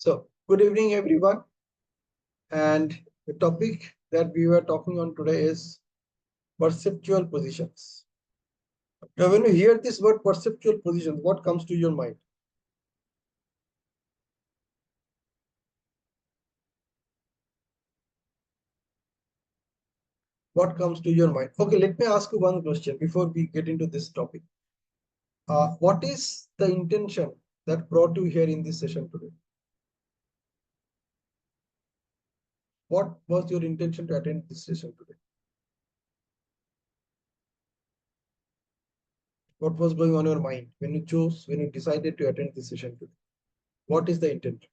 So, good evening, everyone. And the topic that we were talking on today is perceptual positions. Now, when you hear this word perceptual positions, what comes to your mind? What comes to your mind? Okay, let me ask you one question before we get into this topic. What is the intention that brought you here in this session today? What was your intention to attend this session today? What was going on in your mind when you decided to attend this session today? What is the intention?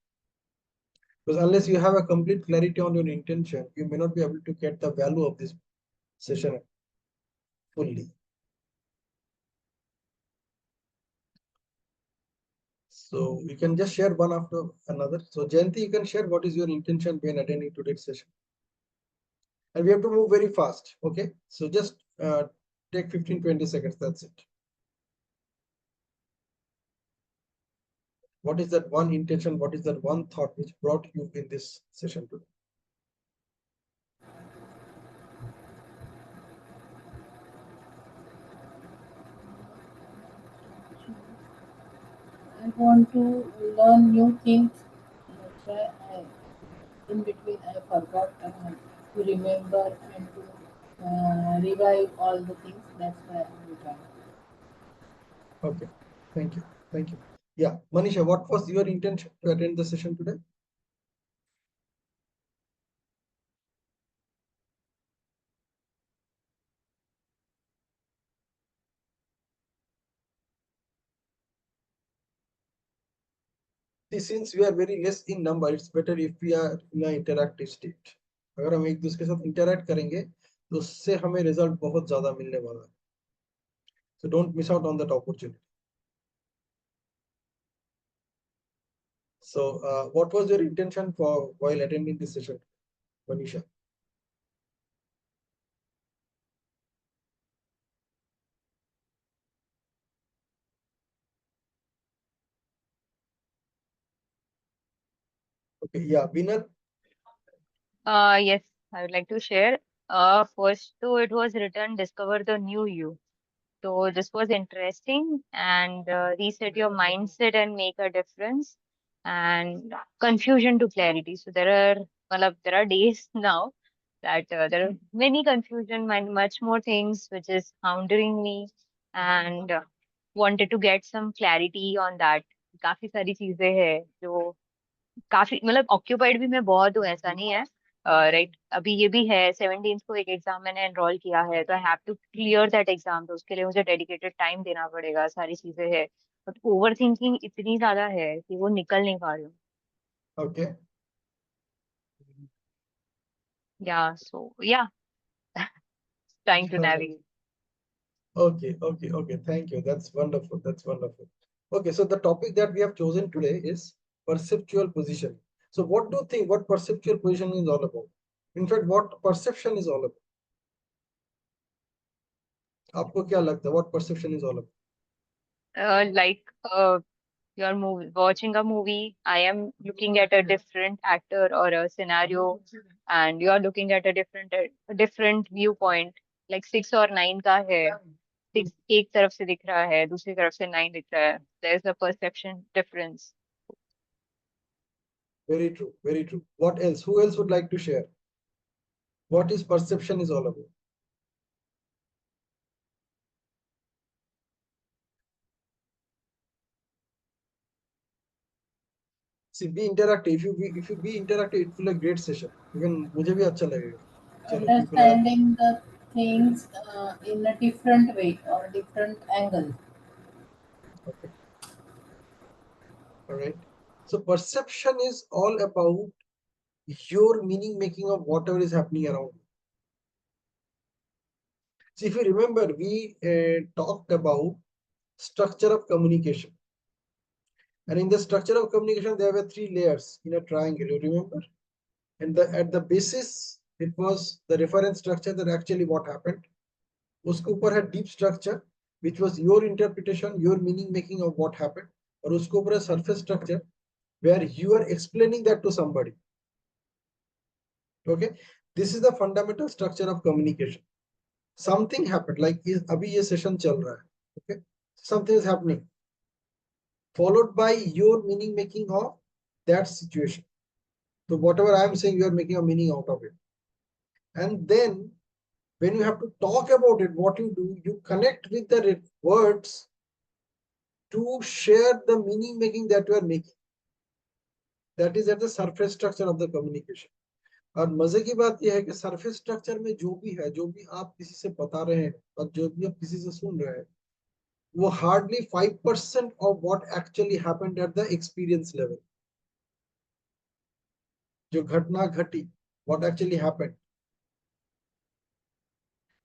Because unless you have a complete clarity on your intention, you may not be able to get the value of this session fully. So you can just share one after another. So Jayanti, you can share what is your intention when attending today's session. And we have to move very fast. Okay. So just take 15-20 seconds. That's it. What is that one intention? What is that one thought which brought you in this session today? I want to learn new things. That's why in between I forgot to remember and to revive all the things. That's why I joined. Okay. Thank you. Thank you. Yeah. Manisha, what was your intention to attend the session today? See, since we are very less in number, it's better if we are in an interactive state. अगर हम एक दूसरे के साथ interact करेंगे तो उससे हमें result बहुत ज़्यादा मिलने वाला है. So don't miss out on that opportunity. So what was your intention for while attending this session, Manisha? Okay, yeah, winner. Yes, I would like to share. First, though, it was written Discover the New You. So this was interesting and reset your mindset and make a difference and confusion to clarity. So there are days now that there are many confusion and much more things which is hounding me and wanted to get some clarity on that. काफी सारी चीजें हैं जो काफी मतलब occupied भी मैं बहुत हूँ ऐसा नहीं है राइट अभी ये भी है 17th को एक एग्जाम मैंने एनरोल किया है तो I have to clear that exam तो उसके लिए मुझे डेडिकेटेड टाइम देना पड़ेगा सारी चीजें है बट ओवर थिंकिंग इतनी ज्यादा है कि वो निकल नहीं पा रही हूँ Okay. Yeah so yeah trying to navigate Okay. Thank you. That's wonderful. That's wonderful. Okay, so the topic that we have chosen today is perceptual position. So what do you think what perceptual position is all about? In fact, what perception is all about? आपको क्या लगता है? What perception is all about? like you're watching a movie, I am looking at a different actor or a scenario, and you are looking at a different viewpoint. Like 6 और 9 का है, 6 एक तरफ से दिख रहा है, दूसरी तरफ से 9 दिख रहा है. There's a perception difference. Very true. Very true. What else? Who else would like to share? What is perception is all about? See, be interactive. If you be interactive, it will be a great session. Even मुझे भी अच्छा लगेगा. चलो, people are Understanding the things in a different way or different angle. okay. All right. So perception is all about your meaning making of whatever is happening around you. So if you remember, we talked about structure of communication. And in the structure of communication, there were 3 layers in a triangle, you remember? And at the basis, it was the reference structure that actually what happened. उसके ऊपर है deep structure, which was your interpretation, your meaning making of what happened. और उसके ऊपर है surface structure, where you are explaining that to somebody. Okay, this is the fundamental structure of communication. Something happened, like abhi ye session chal raha hai, okay, something is happening, followed by your meaning making of that situation. So whatever I am saying, you are making a meaning out of it. And then when you have to talk about it, what you do, you connect with the words to share the meaning making that you are making. That is at the surface structure of the communication. और मजे की बात यह है कि surface structure में जो भी है, जो भी आप किसी से बता रहे हैं और जो भी आप किसी से सुन रहे हैं, वो hardly 5% of what actually happened at the experience level. जो घटना घटी, what actually happened,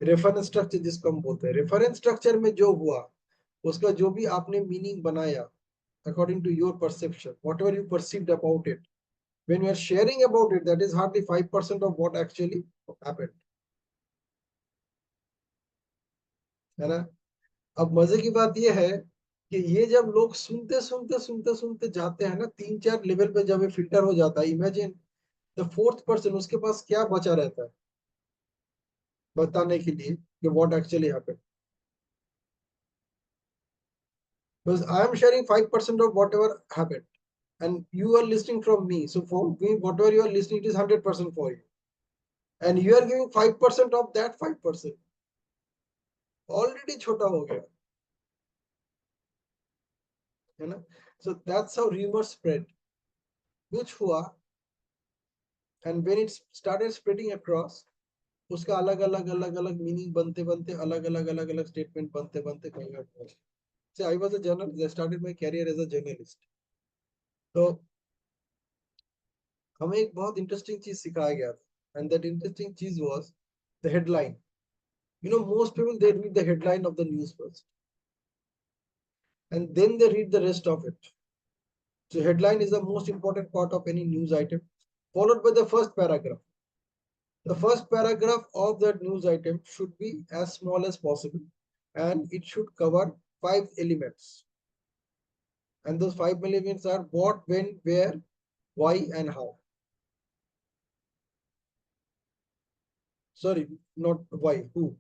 reference structure जिसको हम बोलते हैं, रेफरेंस स्ट्रक्चर में जो हुआ उसका जो भी आपने मीनिंग बनाया according to your perception, whatever you perceived about it, when you are sharing about it, that is hardly 5% of what actually happened. है ना? अब मजे की बात यह है कि ये जब लोग सुनते जाते हैं ना, 3-4 लेवल पे जब ये फिल्टर हो जाता है, इमेजिन द फोर्थ पर्सन, उसके पास क्या बचा रहता है बताने के लिए कि what actually happened. Because I am sharing 5% of whatever happened, and you are listening from me. So for me, whatever you are listening, it is 100% for you, and you are giving 5% of that 5%. Already छोटा हो गया, है ना? So that's how rumors spread. कुछ हुआ, and when it started spreading across, उसका अलग अलग मीनिंग बनते बनते अलग अलग स्टेटमेंट बनते बनते कन्वर्ट हुआ. So I was a journalist. I started my career as a journalist. तो हमें एक बहुत इंटरेस्टिंग चीज सिखाया गया था, and that interesting चीज was the headline. You know, most people, they read the headline of the news first, and then they read the rest of it. So headline is the most important part of any news item, followed by the first paragraph. The first paragraph of that news item should be as small as possible, and it should cover 5 elements. And those 5 elements are what, when, where, why, and how. Sorry, not why, who.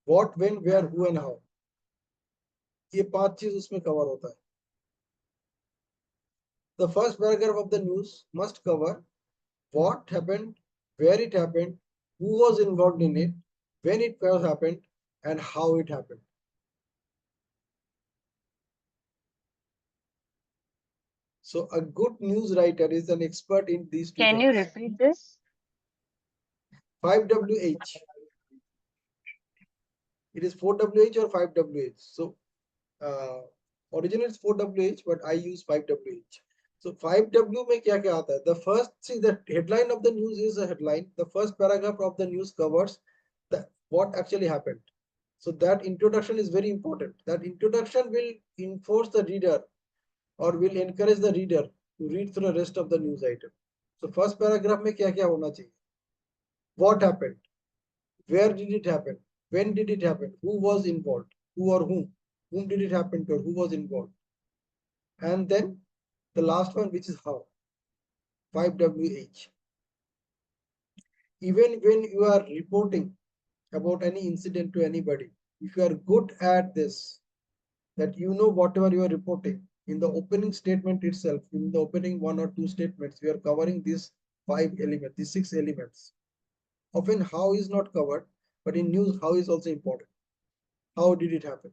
What, when, where, who, and how. ये 5 चीज उसमें cover होता है. The first paragraph of the news must cover what happened, where it happened, who was involved in it, when it first happened, and how it happened. So a good news writer is an expert in these two Can you things. repeat this? 5WH. It is 4WH or 5WH. So originally it's 4WH, but I use 5WH. So 5W में क्या क्या आता है? The first, see, the headline of the news is a headline. The first paragraph of the news covers what actually happened. So that introduction is very important. That introduction will enforce the reader or will encourage the reader to read through the rest of the news item. So first paragraph में क्या क्या होना चाहिए? What happened? Where did it happen? When did it happen? Who was involved? Who or whom? Whom did it happen to? Who was involved? And then the last one, which is how. 5WH. Even when you are reporting about any incident to anybody, if you are good at this, that you know whatever you are reporting, in the opening statement itself, in the opening 1 or 2 statements, we are covering these 5 elements, these 6 elements. Often how is not covered, but in news, how is also important. How did it happen?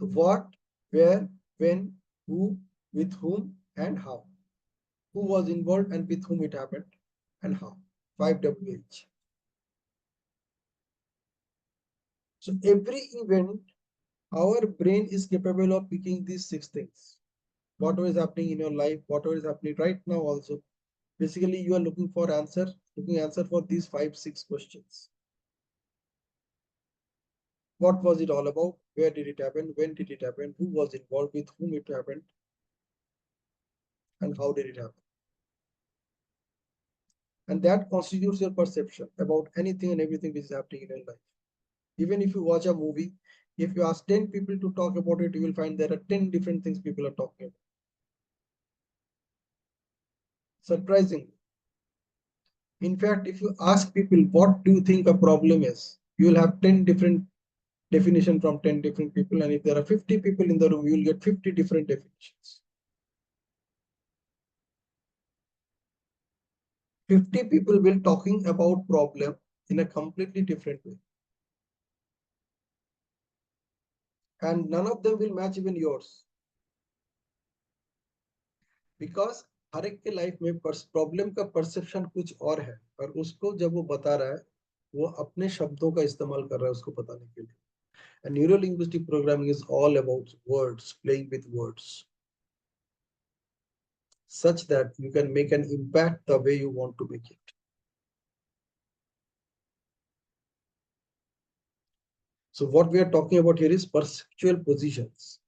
What, where, when, who, with whom, and how. Who was involved and with whom it happened, and how. 5WH. So every event, our brain is capable of picking these 6 things. Whatever is happening in your life, whatever is happening right now also. Basically, you are looking for answer for these 5-6 questions. What was it all about? Where did it happen? When did it happen? Who was involved? With whom it happened? And how did it happen? And that constitutes your perception about anything and everything which is happening in your life. Even if you watch a movie, if you ask 10 people to talk about it, you will find there are 10 different things people are talking about. surprising. In fact, if you ask people what do you think a problem is, you will have 10 different definition from 10 different people, and if there are 50 people in the room, you will get 50 different definitions. 50 people will talking about problem in a completely different way, and none of them will match even yours, because हर एक के life में problem का perception कुछ और है, और उसको जब वो बता रहा है वो अपने शब्दों का इस्तेमाल कर रहा है उसको बताने के लिए. And neuro-linguistic programming is all about words, playing with words, such that you can make an impact the way you want to make it. So what we are talking about here is perceptual positions.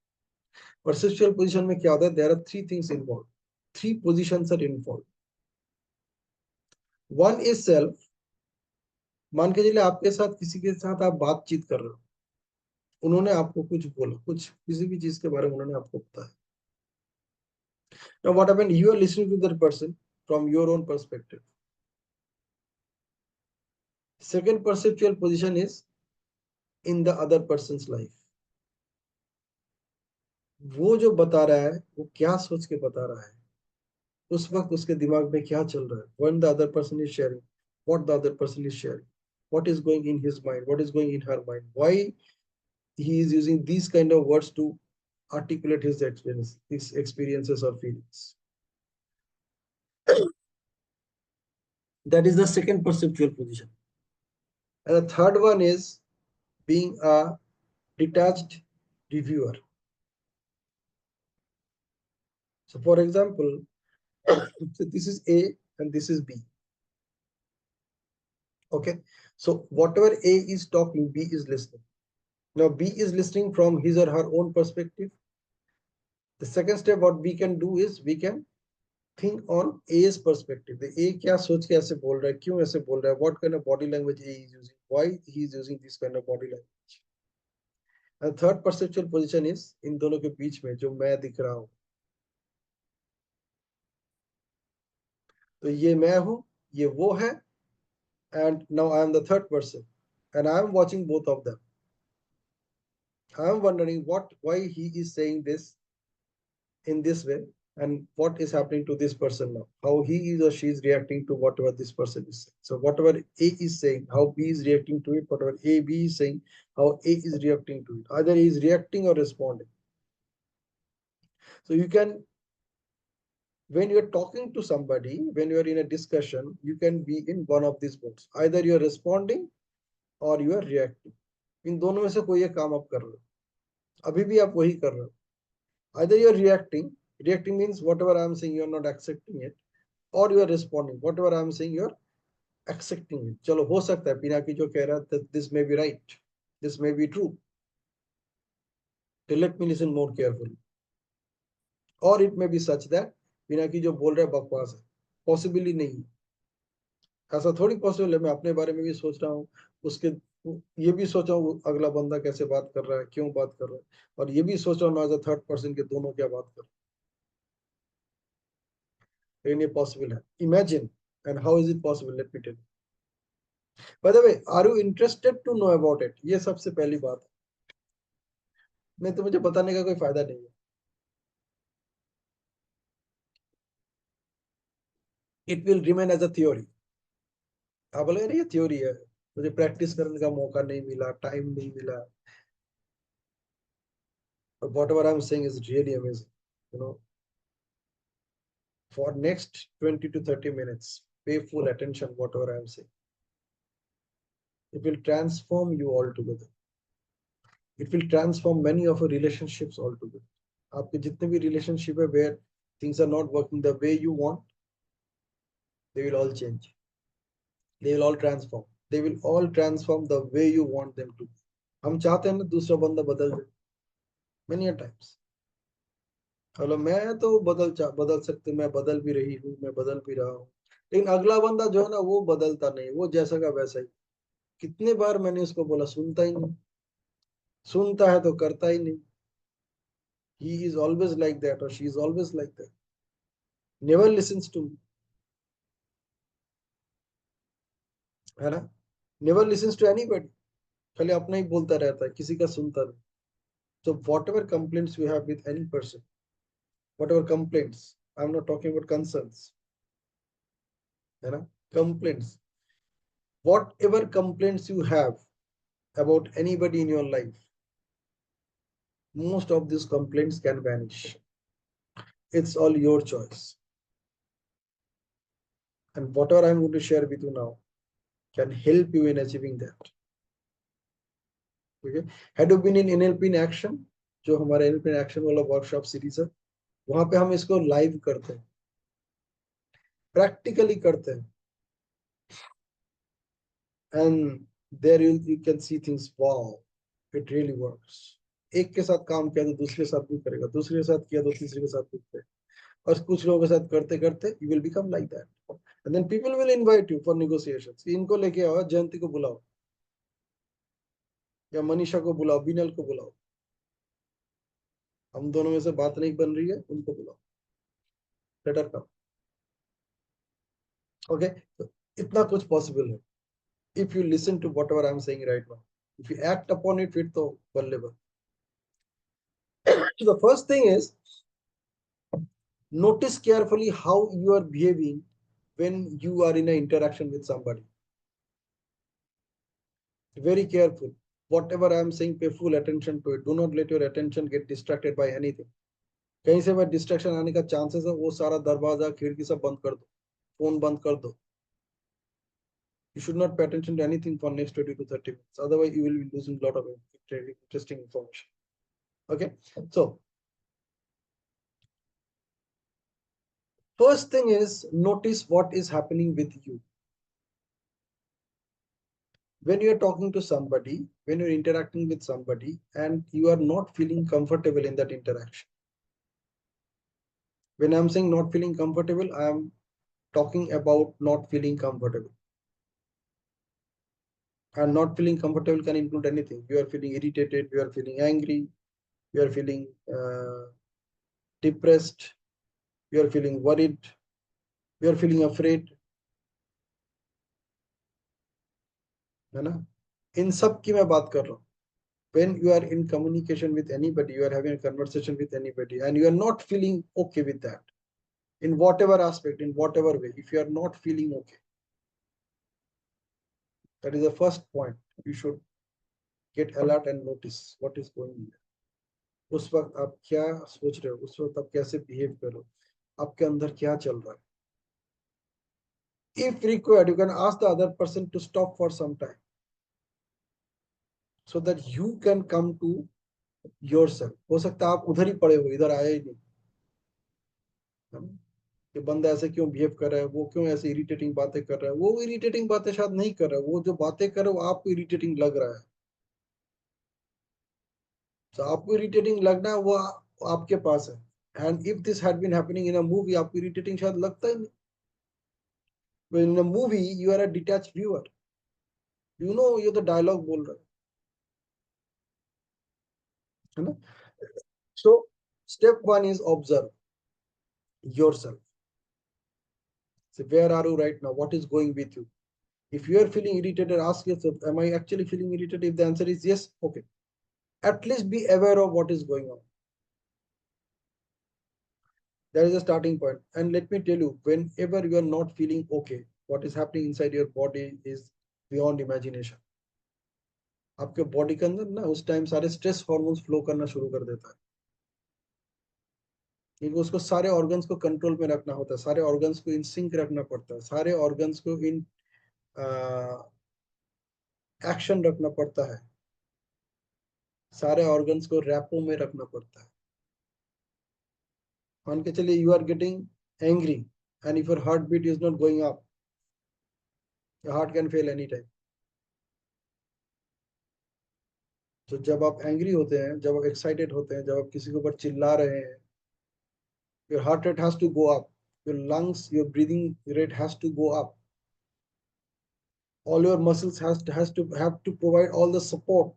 Perceptual position में क्या होता है? There are three things involved. Three positions are involved. One is self. मान के चलिए आपके साथ किसी के साथ आप बातचीत कर रहे हो, उन्होंने आपको कुछ बोला, कुछ किसी भी चीज के बारे में उन्होंने आपको बताया. Now what happened? You are listening to that person from your own perspective. Second perceptual position is in the other person's life. वो जो बता रहा है वो क्या सोच के बता रहा है, उस वक्त उसके दिमाग में क्या चल रहा है. When the other person is sharing, what the other person is sharing, what is going in his mind, what is going in her mind, why he is using these kind of words to articulate his experience, his experiences or feelings. That is the second perceptual position. And the third one is being a detached reviewer. So for example, so this is A and this is B. Okay, so whatever A is talking, B is listening. Now B is listening from his or her own perspective. The second step what we can do is we can think on A's perspective. The A क्या सोच के ऐसे बोल रहा है, क्यों ऐसे बोल रहा है, what kind of body language A is using, why he is using this kind of body language. And third perceptual position is इन दोनों के बीच में जो मैं दिख रहा हूँ. तो ये मैं हूँ, ये वो है, and now I am the third person, and I am watching both of them. I am wondering why he is saying this in this way, and what is happening to this person now, how he is or she is reacting to whatever this person is saying. So whatever A is saying, how B is reacting to it, whatever B is saying, how A is reacting to it. Either he is reacting or responding. So you can, when you are talking to somebody, when you are in a discussion, you can be in one of these modes. Either you are responding or you are reacting. इन दोनों में से कोई एक काम आप कर रहे हो, अभी भी आप वही कर रहे हो. Either you are reacting means whatever I am saying you are not accepting it, or you are responding, whatever I am saying you are accepting it. चलो हो सकता है पिनाकी जो कह रहा है that this may be right, this may be true, so let me listen more carefully. Or it may be such that Pinaki जो बोल रहा है बकवास है, पॉसिबल ही नहीं है. ऐसा थोड़ी पॉसिबल है, मैं अपने बारे में भी सोच रहा हूँ, उसके ये भी सोच रहा हूँ अगला बंदा कैसे बात कर रहा है, क्यों बात कर रहा है, और ये भी सोच रहा हूँ एज अ थर्ड पर्सन के दोनों क्या बात कर रहे हैं. लेकिन ये पॉसिबल है. Imagine. And how is it possible, let me tell. By the way, are you interested to know about it? ये सबसे पहली बात है. नहीं तो मुझे बताने का कोई फायदा नहीं है. It will remain as a theory. आप बोलेंगे नहीं ये थ्योरी है, मुझे प्रैक्टिस करने का मौका नहीं मिला, टाइम नहीं मिला. But whatever I'm saying is really amazing. You know, for next 20 to 30 minutes, pay full attention whatever I'm saying. It will transform you altogether. It will transform many of your relationships altogether. आपके जितने भी relationship है where things are not working the way you want, they will all change. They will all transform. They will all transform the way you want them to. हम चाहते हैं ना दूसरा बंदा बदल जाए. Many a times. हेलो, मैं तो बदल सकते, मैं बदल भी रही हूँ, मैं बदल भी रहा हूँ, लेकिन अगला बंदा जो है ना वो बदलता नहीं, वो जैसा का वैसा ही. कितने बार मैंने उसको बोला, सुनता ही नहीं. सुनता है तो करता ही नहीं. He is always like that or she is always like that. Never listens to me. है ना? Never listens to anybody, खाली अपना ही बोलता रहता है, किसी का सुनता नहीं. So whatever complaints you have with any person, whatever complaints, I'm not talking about concerns, है ना? Complaints, whatever complaints you have about anybody in your life, most of these complaints can vanish. It's all your choice. And whatever I'm going to share with you now can help you in achieving that. Okay. Had you been in NLP in action, जो हमारा NLP in action वाला workshop series है, वहां पे हम इसको live करते हैं, प्रैक्टिकली करते हैं. And there you can see things, wow, it really works. एक के साथ काम किया तो दूसरे के साथ भी करेगा, दूसरे के साथ किया तो तीसरे के साथ भी करेगा, और कुछ लोगों के साथ करते करते you will become like that. And then people will invite you for negotiations. इनको लेके आओ, जयंती को बुलाओ, या मनीषा को बुलाओ, बिनल को बुलाओ, हम दोनों में से बात नहीं बन रही है, उनको बुलाओ, लेटर कम. ओके, तो इतना कुछ पॉसिबल है if you listen to whatever I'm saying right now. If you act upon it, फिर तो बल्ले बल्ले. So the first thing is, notice carefully how you are behaving when you are in an interaction with somebody. Very careful. Whatever I am saying, pay full attention to it. Do not let your attention get distracted by anything. कहीं से मैं distraction आने का chances है, वो सारा दरवाजा खिड़की सब बंद कर दो, फोन बंद कर दो. You should not pay attention to anything for next 20 to 30 minutes. Otherwise, you will be losing a lot of interesting information. Okay, so first thing is, notice what is happening with you. When you are talking to somebody, when you're interacting with somebody, and you are not feeling comfortable in that interaction. When I'm saying not feeling comfortable, I am talking about not feeling comfortable. And not feeling comfortable can include anything. You are feeling irritated, you are feeling angry, you are feeling depressed, you are feeling worried, you are feeling afraid, है ना? इन सब की मैं बात कर रहा हूँ. When you are in communication with anybody, you are having a conversation with anybody, and you are not feeling okay with that, in whatever aspect, in whatever way, if you are not feeling okay, that is the first point. You should get alert and notice what is going on. उस वक्त आप क्या सोच रहे हो, उस वक्त आप कैसे बिहेव कर रहे हो, आपके अंदर क्या चल रहा है. If required, you can ask the other person to stop for some time, so that you can come to yourself. हो सकता है आप उधर ही पड़े हो, इधर आए ही नहीं, कि बंदा ऐसे क्यों बिहेव कर रहा है, वो क्यों ऐसे इरिटेटिंग बातें कर रहा है. वो इरिटेटिंग बातें शायद नहीं कर रहा है, वो जो बातें कर रहा है वो आपको इरिटेटिंग लग रहा है. तो आपको इरिटेटिंग लगना है, वो आपके पास है. And if this had been happening in a movie, आपको इरिटेटिंग शायद लगता ही नहीं. In a movie you are a detached viewer, you know ये तो डायलॉग बोल रहा है ना. So step one is observe yourself. So where are you right now? What is going with you? If you are feeling irritated, ask yourself, am I actually feeling irritated? If the answer is yes, okay. At least be aware of what is going on. That is a starting point. And let me tell you, whenever you are not feeling okay, what is happening inside your body is beyond imagination. आपके body के अंदर ना उस time सारे stress hormones flow करना शुरू कर देता है, क्योंकि उसको सारे ऑर्गन्स को कंट्रोल में रखना होता है, सारे ऑर्गन्स को इन सिंक रखना पड़ता है, सारे ऑर्गन्स को इन एक्शन रखना पड़ता है, सारे ऑर्गन्स को रैपो में रखना पड़ता है. मान के चलिए you are getting angry, and if your heart beat is not going up, your heart can fail any time. तो जब आप एंग्री होते हैं, जब आप एक्साइटेड होते हैं, जब आप किसी के ऊपर चिल्ला रहे हैं, your heart rate has to go up, your lungs, your breathing rate has to go up. All your muscles has to have to provide all the support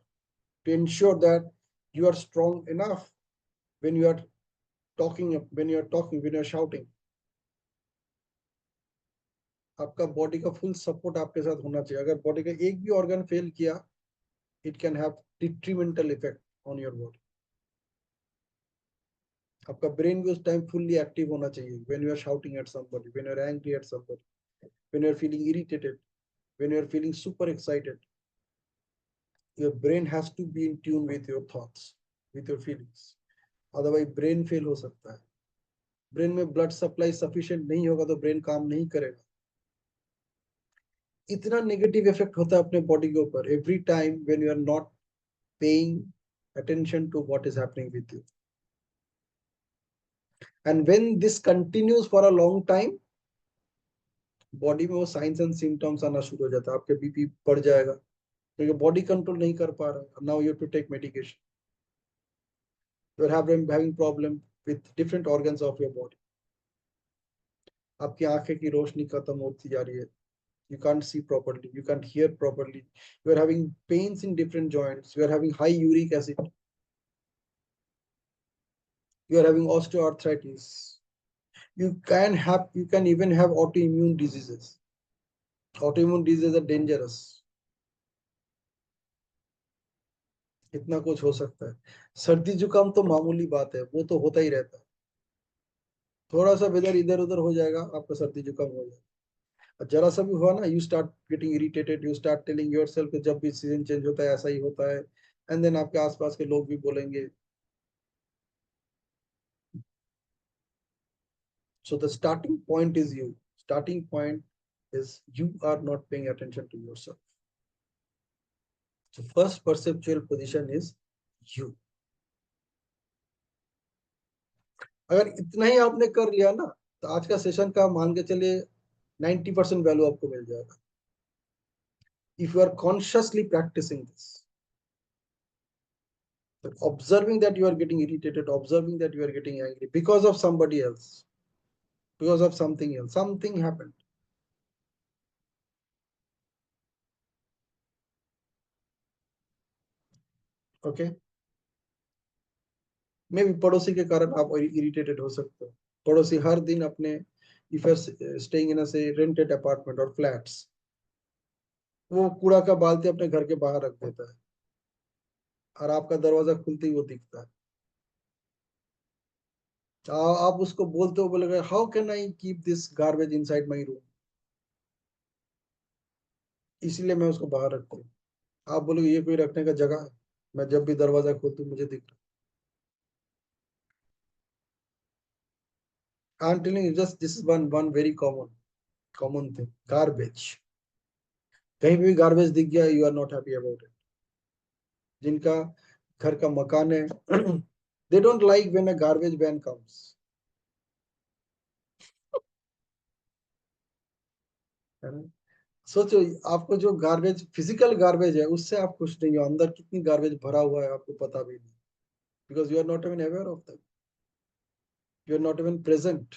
to ensure that you are strong enough when you are when you are talking, when you are shouting. आपका body का full support आपके साथ होना चाहिए। अगर body का एक भी ऑर्गन फेल किया, it can have detrimental effect on your body. आपका ब्रेन भी उस टाइम फुल्ली एक्टिव होना चाहिए। When you are shouting at somebody, when you are angry at somebody, when you are feeling irritated, when you are feeling super excited, your brain has to be in tune with your thoughts, with your feelings. Otherwise brain fail हो सकता है। Brain में blood supply sufficient नहीं होगा तो brain काम नहीं करेगा। इतना नेगेटिव इफेक्ट होता है अपने बॉडी के ऊपर every time when you are not paying attention to what is happening with you. And when this continues for a long time, body में वो साइंस एंड सिम्टम्स आना शुरू हो जाता है। आपके बीपी बढ़ जाएगा क्योंकि बॉडी कंट्रोल नहीं कर पा रहा है। Now you have to take medication. You are having problem with different organs of your body. आपकी आंखें की रोशनी खत्म होती जा रही है। You can't see properly, you can't hear properly, you are having pains in different joints, you are having high uric acid, you are having osteoarthritis, you can even have autoimmune diseases. Autoimmune diseases are dangerous. इतना कुछ हो सकता है। सर्दी जुकाम तो मामूली बात है, वो तो होता ही रहता है। थोड़ा सा वेदर इधर उधर हो जाएगा, आपका सर्दी जुकाम हो जाएगा। जरा सा भी हुआ ना, you start getting irritated, you start telling yourself जब भी सीजन चेंज होता है ऐसा ही होता है। एंड देन आपके आसपास के लोग भी बोलेंगे। So the starting point is you. Starting point is you are not paying attention to yourself. So first perceptual position is you. अगर इतना ही आपने कर लिया ना, तो आज का सेशन का मान के चलिए 90% वैल्यू आपको मिल जाएगा। If you are consciously practicing this, observing that you are getting irritated, observing that you are getting angry because of somebody else, because of something else, something happened. Okay, मे भी पड़ोसी के कारण आप इरिटेटेड हो सकते हो। पड़ोसी हर दिन अपने, इफ यू स्टेइंग इन से रेंटेड अपार्टमेंट और फ्लैट्स, वो कूड़ा का बाल्टी अपने घर के बाहर रख देता है और आपका दरवाजा खुलते ही वो दिखता है। आप उसको बोलते हो, बोलेगा how can I keep this garbage inside my room, इसीलिए मैं उसको बाहर रखती हूँ। आप बोलोगे ये कोई रखने का जगह है? मैं जब भी दरवाजा खोलती हूँ मुझे दिख रहा है। I am telling you just this is one very common thing, garbage. कहीं भी गार्बेज दिख गया, you are not happy about it. जिनका घर का मकान है they don't like when a garbage van comes, है ना। सोचो, आपको जो गार्बेज, फिजिकल गार्बेज है उससे आप खुश नहीं हो, अंदर कितनी गार्बेज भरा हुआ है आपको पता भी नहीं, because you are not even aware of that, you are not even present.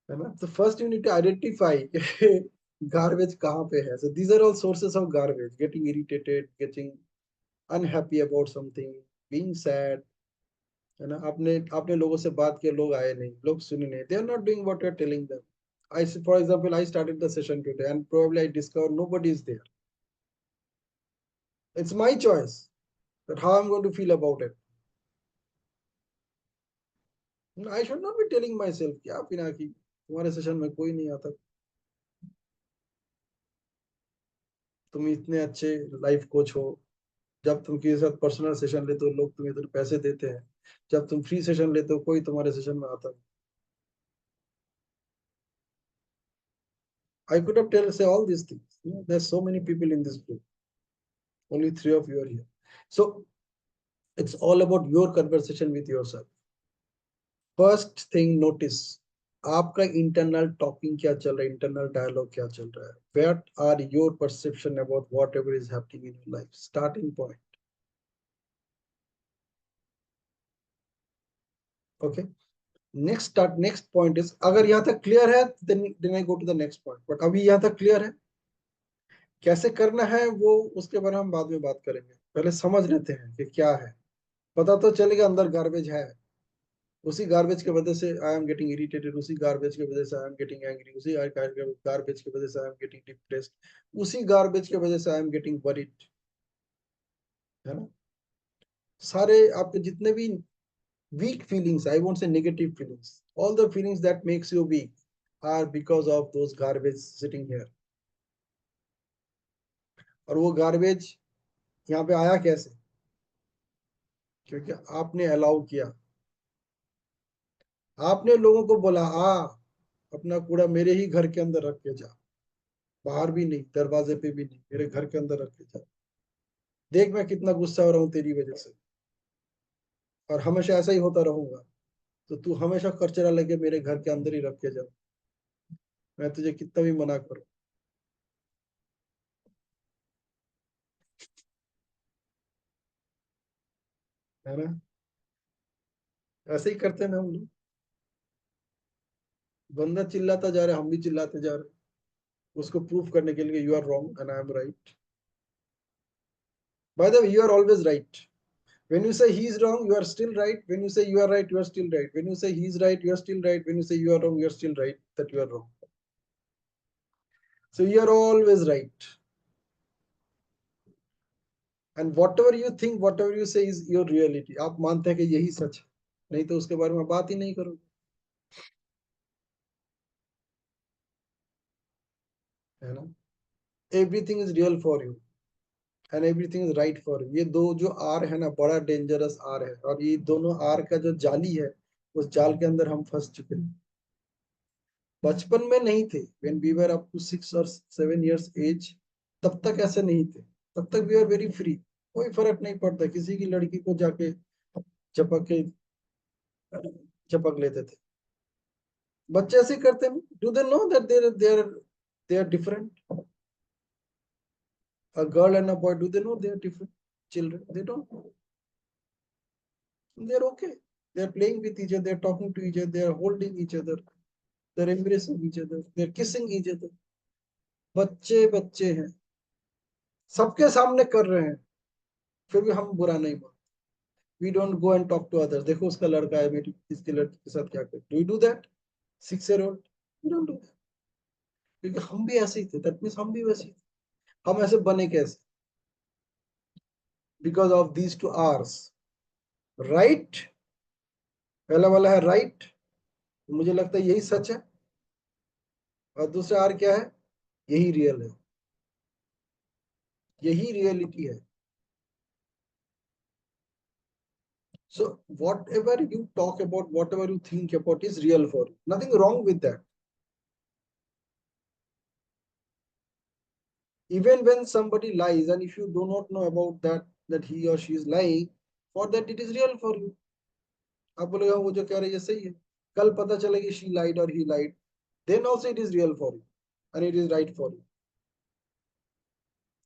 है ना। तो first you need to identify garbage कहाँ पे है। So these are all sources of garbage, getting irritated, getting unhappy about something, being sad, है ना। आपने आपने लोगों से बात किया, लोग आए नहीं, लोग सुने नहीं, they are not doing what you are telling them. For example, I started the session today and probably I discovered nobody is there. It's my choice that how I'm going to feel about it. I should not be telling myself, क्या पिनाकी तुम्हारे session में कोई नहीं आता, तुम इतने अच्छे life coach हो, जब तुम किसी के साथ पर्सनल सेशन लेते हो लोग तुम्हें इतने पैसे देते हैं, जब तुम फ्री सेशन लेते हो कोई तुम्हारे सेशन में आता नहीं। I could have tell say all these things. There's so many people in this group. Only three of you are here. So it's all about your conversation with yourself. First thing notice, आपका internal talking क्या चल रहा है, internal dialogue क्या चल रहा है। What are your perception about whatever is happening in your life, starting point. Okay, next point is, अगर यहाँ तक क्लियर है then I go to the next point, but अभी यहाँ तक क्लियर है। कैसे करना है वो उसके बारे में हम बाद में बात करेंगे, पहले समझ लेते हैं कि क्या है। पता तो चलेगा अंदर गार्बेज है, उसी गार्बेज की वजह से आई एम गेटिंग इरिटेटेड, उसी गार्बेज की वजह से आई एम गेटिंग एंग्री, उसी गार्बेज की वजह से आई एम गेटिंग डिप्रेस्ड, उसी गार्बेज की वजह से आई एम गेटिंग वरीड, है ना। सारे आपके जितने भी weak feelings, I won't say negative feelings, all the feelings that makes you weak are because of those garbage sitting here. और वो गार्बेज यहाँ पे आया कैसे? क्योंकि आपने अलाउ किया, आपने लोगों को बोला आ अपना कूड़ा मेरे ही घर के अंदर रख के जा, बाहर भी नहीं, दरवाजे पे भी नहीं, मेरे घर के अंदर रख के जा, देख मैं कितना गुस्सा हो रहा हूँ तेरी वजह से, और हमेशा ऐसा ही होता रहूंगा, तो तू हमेशा कचरा लेके मेरे घर के अंदर ही रख के जा, मैं तुझे कितना भी मना करूं, है ना। ऐसे ही करते हैं ना हम लोग, बंदा चिल्लाता जा रहा है, हम भी चिल्लाते जा रहे हैं, उसको प्रूफ करने के लिए you are wrong and I am right. By the way you are always right, when you say he is wrong you are still right, when you say you are right you are still right, when you say he is right you are still right, when you say you are wrong you are still right that you are wrong, so you are always right, and whatever you think whatever you say is your reality, आप मानते हैं कि यही सच है, नहीं तो उसके बारे में बात ही नहीं करोगे, है ना। Everything is real for you and everything is right for you, ये दो जो आर है ना, बड़ा डेंजरस आर है, और ये दोनों आर का जो जाली है, उस जाल के अंदर हम फंस चुके हैं। बचपन में नहीं थे, when we were up to 6 और 7 इयर्स एज, तब तक ऐसे नहीं थे, तब तक वी आर वेरी फ्री, कोई फर्क नहीं पड़ता, किसी की लड़की को जाके चपक के चपक लेते थे, बच्चे ऐसे करते हैं, do they know that they are different, a girl and a boy, do they know they are different children? They don't know. They're okay, they're playing with each other, they're talking to each other, they're holding each other, they're embracing each other, they're kissing each other, बच्चे बच्चे हैं, सबके सामने कर रहे हैं, फिर भी हम बुरा नहीं मानते, we don't go and talk to others, देखो उसका लड़का है, मेरी इसकी लड़की के साथ क्या कर, do you do that 6 year old? We don't do that, क्योंकि हम भी ऐसे ही थे, दैट मीन्स हम भी वैसे ही थे, हम ऐसे बने कैसे? Because of these two R's, right, पहला वाला है राइट, मुझे लगता है यही सच है, और दूसरा आर क्या है, यही रियल है, यही रियलिटी है। So whatever you talk about, whatever you think about is real for you, nothing wrong with that. Even when somebody lies, and if you do not know about that he or she is lying, for that it is real for you, आप बोलेगा वो जो कह रही है सही है, कल पता चलेगी she lied or he lied, then also it is real for you and it is right for you.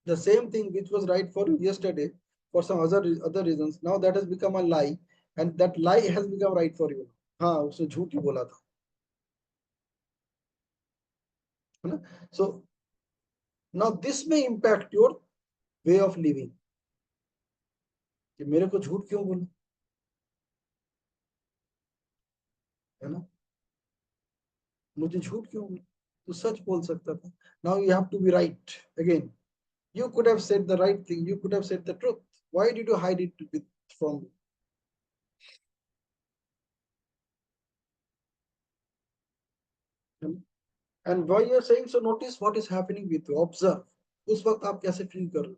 The same thing which was right for you yesterday, for some other reasons, now that has become a lie, and that lie has become right for you. हाँ उसने झूठ ही बोला था, है ना। So now this may impact your way of living, कि मेरे को झूठ क्यों बोला, है ना, मुझे झूठ क्यों बोला, तो सच बोल सकता था। Now you have to be right again, you could have said the right thing, you could have said the truth, why did you hide it from me? And why you are saying so, notice what is happening with you, observe उस वक्त आप कैसे feel कर रहे हो,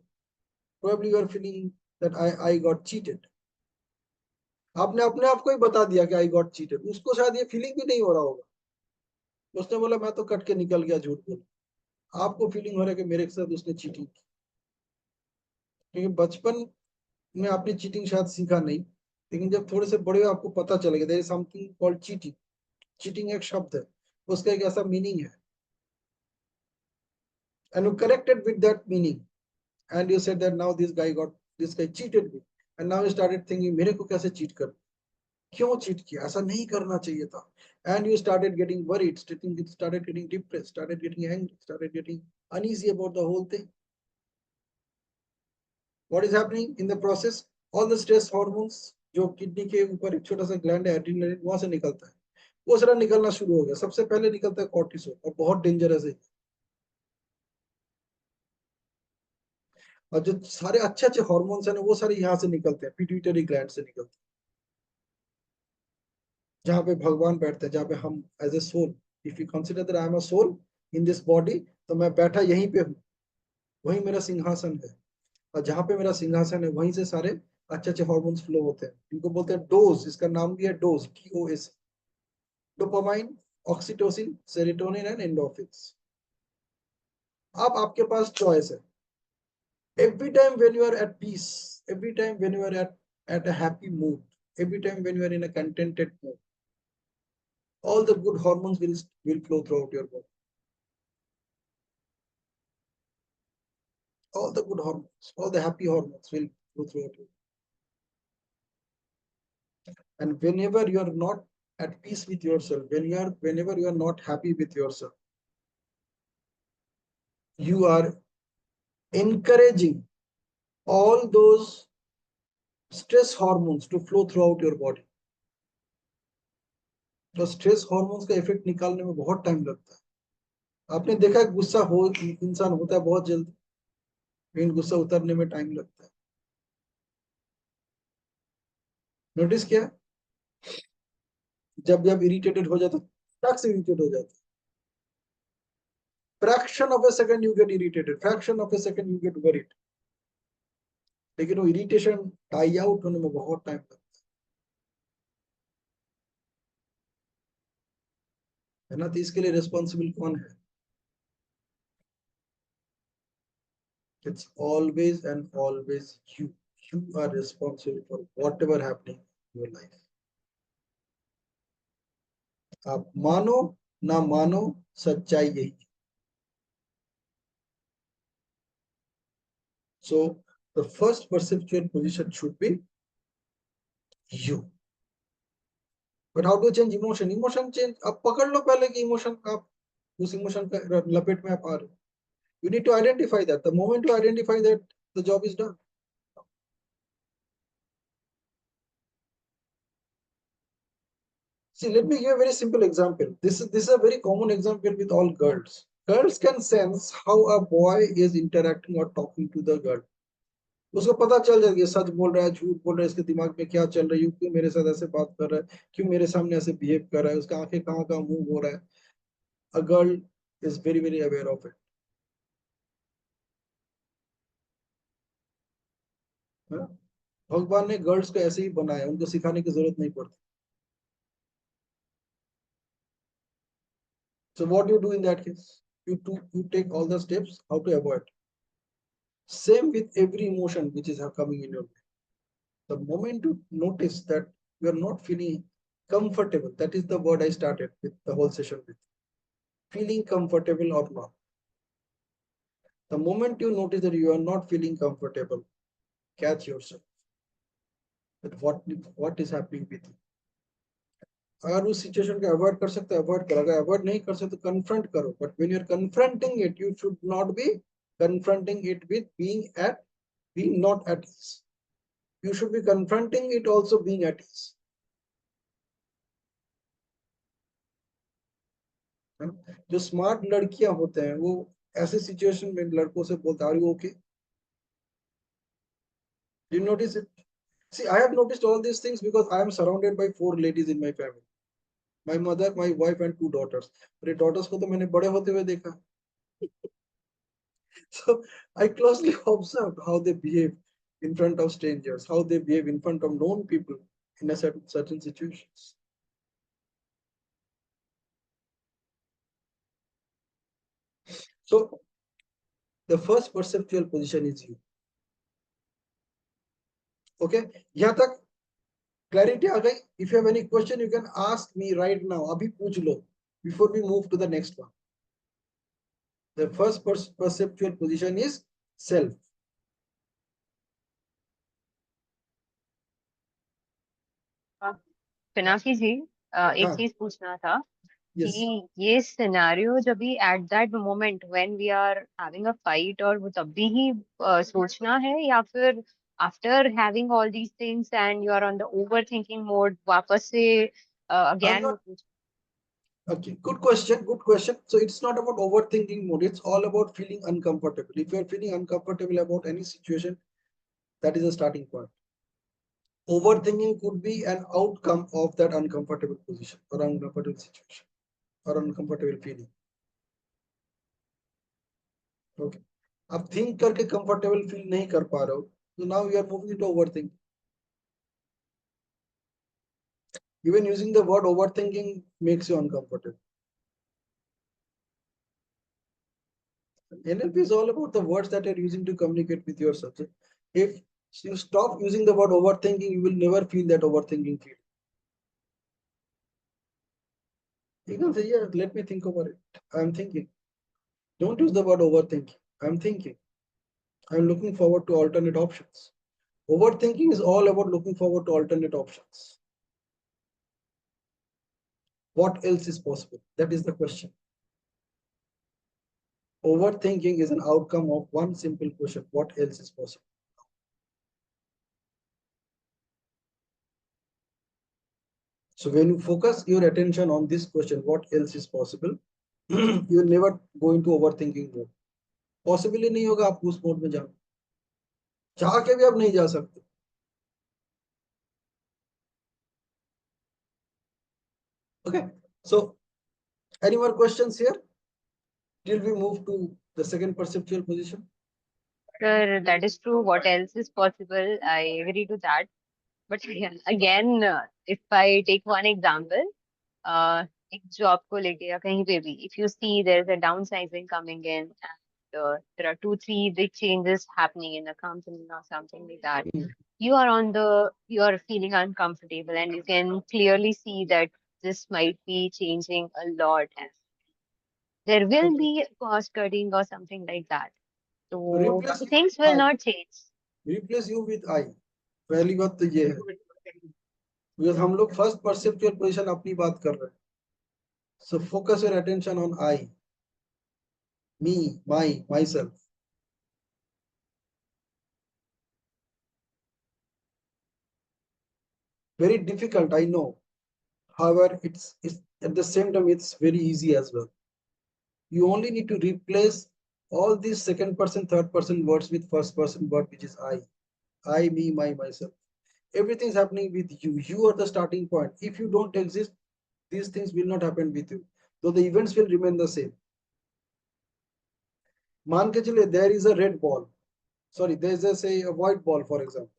probably you are feeling that I got cheated, आपने अपने आप को ही बता दिया कि I got cheated, उसको शायद ये फीलिंग भी नहीं हो रहा होगा, उसने बोला मैं तो कट के निकल गया झूठ बोल, आपको फीलिंग हो रहा है कि मेरे साथ उसने चीटिंग की, क्योंकि बचपन में आपने चीटिंग शायद सीखा नहीं, लेकिन जब थोड़े से बड़े हो आपको पता चलेगा there is something called cheating, cheating एक शब्द है, उसका एक ऐसा मीनिंग है, and you corrected with that meaning, and you said that now this guy cheated me, and now you started thinking मेरे को कैसे चीट कर, क्यों चीट किया, ऐसा नहीं करना चाहिए था, and you started getting worried, started getting depressed, started getting angry, started getting uneasy about the whole thing. What is happening in the process? All the stress hormones जो किडनी के ऊपर एक छोटा सा ग्लैंड है एड्रिनलिन, वहां से निकलता है, वो सारा निकलना शुरू हो गया। सबसे पहले निकलता है कॉर्टिसोल, और बहुत डेंजरस है। और जो सारे अच्छे अच्छे हॉर्मोन्स है ना, वो सारे यहाँ से निकलते हैं, पिट्यूटरी ग्लैंड से निकलते हैं, जहाँ पे भगवान बैठते हैं, जहाँ पे हम as a soul, if you consider that I am a soul in this body, तो मैं बैठा यहीं पे हूँ, वही मेरा सिंहासन है। और जहाँ पे मेरा सिंहासन है, वहीं से सारे अच्छे अच्छे हॉर्मोन्स फ्लो होते हैं। इनको बोलते हैं डोज, इसका नाम भी है dose, DOS। Dopamine, oxytocin, serotonin and endorphins. अब आपके पास चॉइस है। Every time when you are at peace, every time when you are at a happy mood, every time when you are in a contented mood, all the good hormones will flow throughout your body. All the good hormones, all the happy hormones will flow throughout you. And whenever you are not at peace with yourself, whenever you are not happy with yourself, you are encouraging all those stress hormones to flow throughout your body. तो stress hormones का effect निकालने में बहुत time लगता है। आपने देखा है गुस्सा हो इंसान होता है बहुत जल्दी, लेकिन गुस्सा उतरने में टाइम लगता है। नोटिस किया, जब जब इरिटेटेड हो जाता, फटाक से इरिटेट हो जाता, fraction of A second you get irritated, fraction of A second you get worried. लेकिन वो इरिटेशन टाई आउट होने में बहुत टाइम लगता है ना। तो इसके लिए रिस्पॉन्सिबल कौन है? It's always and always you. You are responsible for whatever happening in your life. आप मानो ना मानो, सच्चाई यही है। So the first perceptual position should be you. But how to change emotion? Emotion change, आप पकड़ लो पहले कि इमोशन, आप उस इमोशन का लपेट में आप आ रहे हो। You need to identify that. The moment you identify that, the job is done. See, let me give a very simple example. This is a very common example with all girls. Girls can sense how a boy is interacting or talking to the girl. उसको पता चल जाएगा ये सच बोल रहा है, झूठ बोल रहा है, इसके दिमाग में क्या चल रही है, क्यों मेरे साथ ऐसे बात कर रहा है, क्यों मेरे सामने ऐसे बिहेव कर रहा है, उसका आंखें कहाँ कहाँ मूव हो रहा है। A girl is very aware of it. हाँ? भगवान ने गर्ल्स को ऐसे ही बनाया, उनको सिखाने की जरूरत नहीं पड़ती। So what do you do in that case? You take all the steps how to avoid. Same with every emotion which is coming in your life. The moment you notice that you are not feeling comfortable, that is the word I started with the whole session with. Feeling comfortable or not. The moment you notice that you are not feeling comfortable, catch yourself. That what is happening with you. अगर उस situation को avoid कर सकते हो avoid करो, अगर avoid नहीं कर सकते कन्फ्रंट करो। But when you are confronting it, you should not be confronting it with being not at ease. You should be confronting it also being at ease. जो स्मार्ट लड़कियां होते हैं वो ऐसे सिचुएशन में लड़कों से बोलते हैं, are you okay? You notice it? See, I have noticed all these things because I am surrounded by 4 ladies in my family. My mother, my wife and 2 daughters. मेरे daughters को तो मैंने बड़े होते हुए देखा। So I closely observed how they behave in front of strangers, how they behave in front of known people in a certain situations. So the first perceptual position is you. Okay, यहाँ तक clarity आ गई? If you have any question, you can ask me right now. अभी पूछ लो before we move to the next one. The first perceptual position is self. Pinaki जी, एक हाँ, चीज पूछना था कि yes. ये सिनेरियो जब भी at that moment when we are having a fight और वो तब भी ही सोचना है, या फिर after having all these things and you are on the overthinking mode, वापस से I'm again not. Okay, good question, good question. So it's not about overthinking mode. It's all about feeling uncomfortable. If you're feeling uncomfortable about any situation, that is a starting point. Overthinking could be an outcome of that uncomfortable position or uncomfortable situation or uncomfortable feeling. Okay. अब think करके comfortable feel नहीं कर पा रहे हो, so now you are moving into overthinking. Even using the word overthinking makes you uncomfortable. NLP is all about the words that you're using to communicate with yourself. So if you stop using the word overthinking, you will never feel that overthinking feel. You can say, yeah, let me think over it. I'm thinking. Don't use the word overthinking. I'm thinking. I'm looking forward to alternate options. Overthinking is all about looking forward to alternate options. What else is possible? That is the question. Overthinking is an outcome of one simple question. What else is possible? So when you focus your attention on this question, what else is possible, you will never go into overthinking mode. Possibly नहीं होगा आप उस mode में जाना, चाह के भी आप नहीं जा सकते. Okay, so any more questions here till we move to the second perceptual position? Sir, that is true. What else is possible? I agree to that. But yeah, again, if I take one example, एक job को लेके या कहीं पे भी, if you see there's a downsizing coming in and there are two, three big changes happening in the company or something like that, you are feeling uncomfortable and you can clearly see that this might be changing a lot and there will Okay. be cost cutting or something like that. So Replace things will I. not change. Replace you with I. पहली बात तो ये है, because हम लोग first perceptual position अपनी बात कर रहे हैं. So focus your attention on I, me, myself. Very difficult, I know. However, it's at the same time it's very easy as well. You only need to replace all these second person, third person words with first person word, which is I, me, myself. Everything's happening with you. You are the starting point. If you don't exist, these things will not happen with you. Though the events will remain the same. मान के चलिए there is a red ball. Sorry, there is a white ball, for example.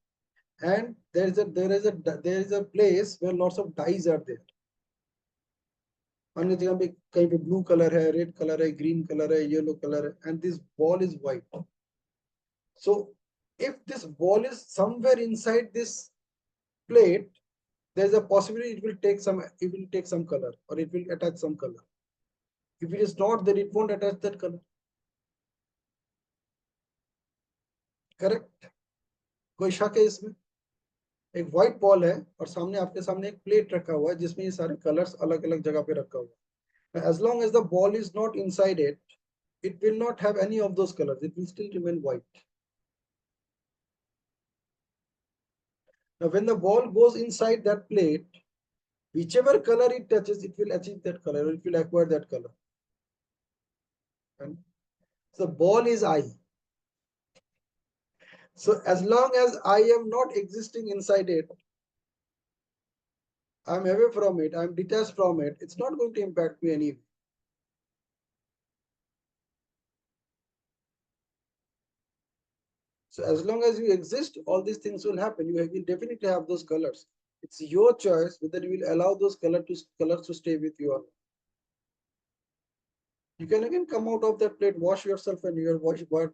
And there is a place where lots of dyes are there. अन्य जगह पे कहीं पे blue color है, red color है, green color है, yellow color है, and this ball is white. So if this ball is somewhere inside this plate, there is a possibility it will take some color or it will attach some color. If it is not, then it won't attach that color. Correct? कोई शक है इसमें? एक white ball है और सामने आपके सामने एक प्लेट रखा हुआ है जिसमें ये सारे कलर्स अलग अलग जगह पे रखा हुआ है. As long as the ball is not inside it, it will not have any of those colors. It will still remain white. Now, when the ball goes inside that plate, whichever color it touches, it will achieve that color, or it will acquire that color. And the ball is I. So as long as I am not existing inside it, I'm away from it, I'm detached from it, it's not going to impact me anyway. So as long as you exist, all these things will happen. You will definitely have those colors. It's your choice whether you will allow those colors to stay with you or not. You can again come out of that plate, wash yourself, and you are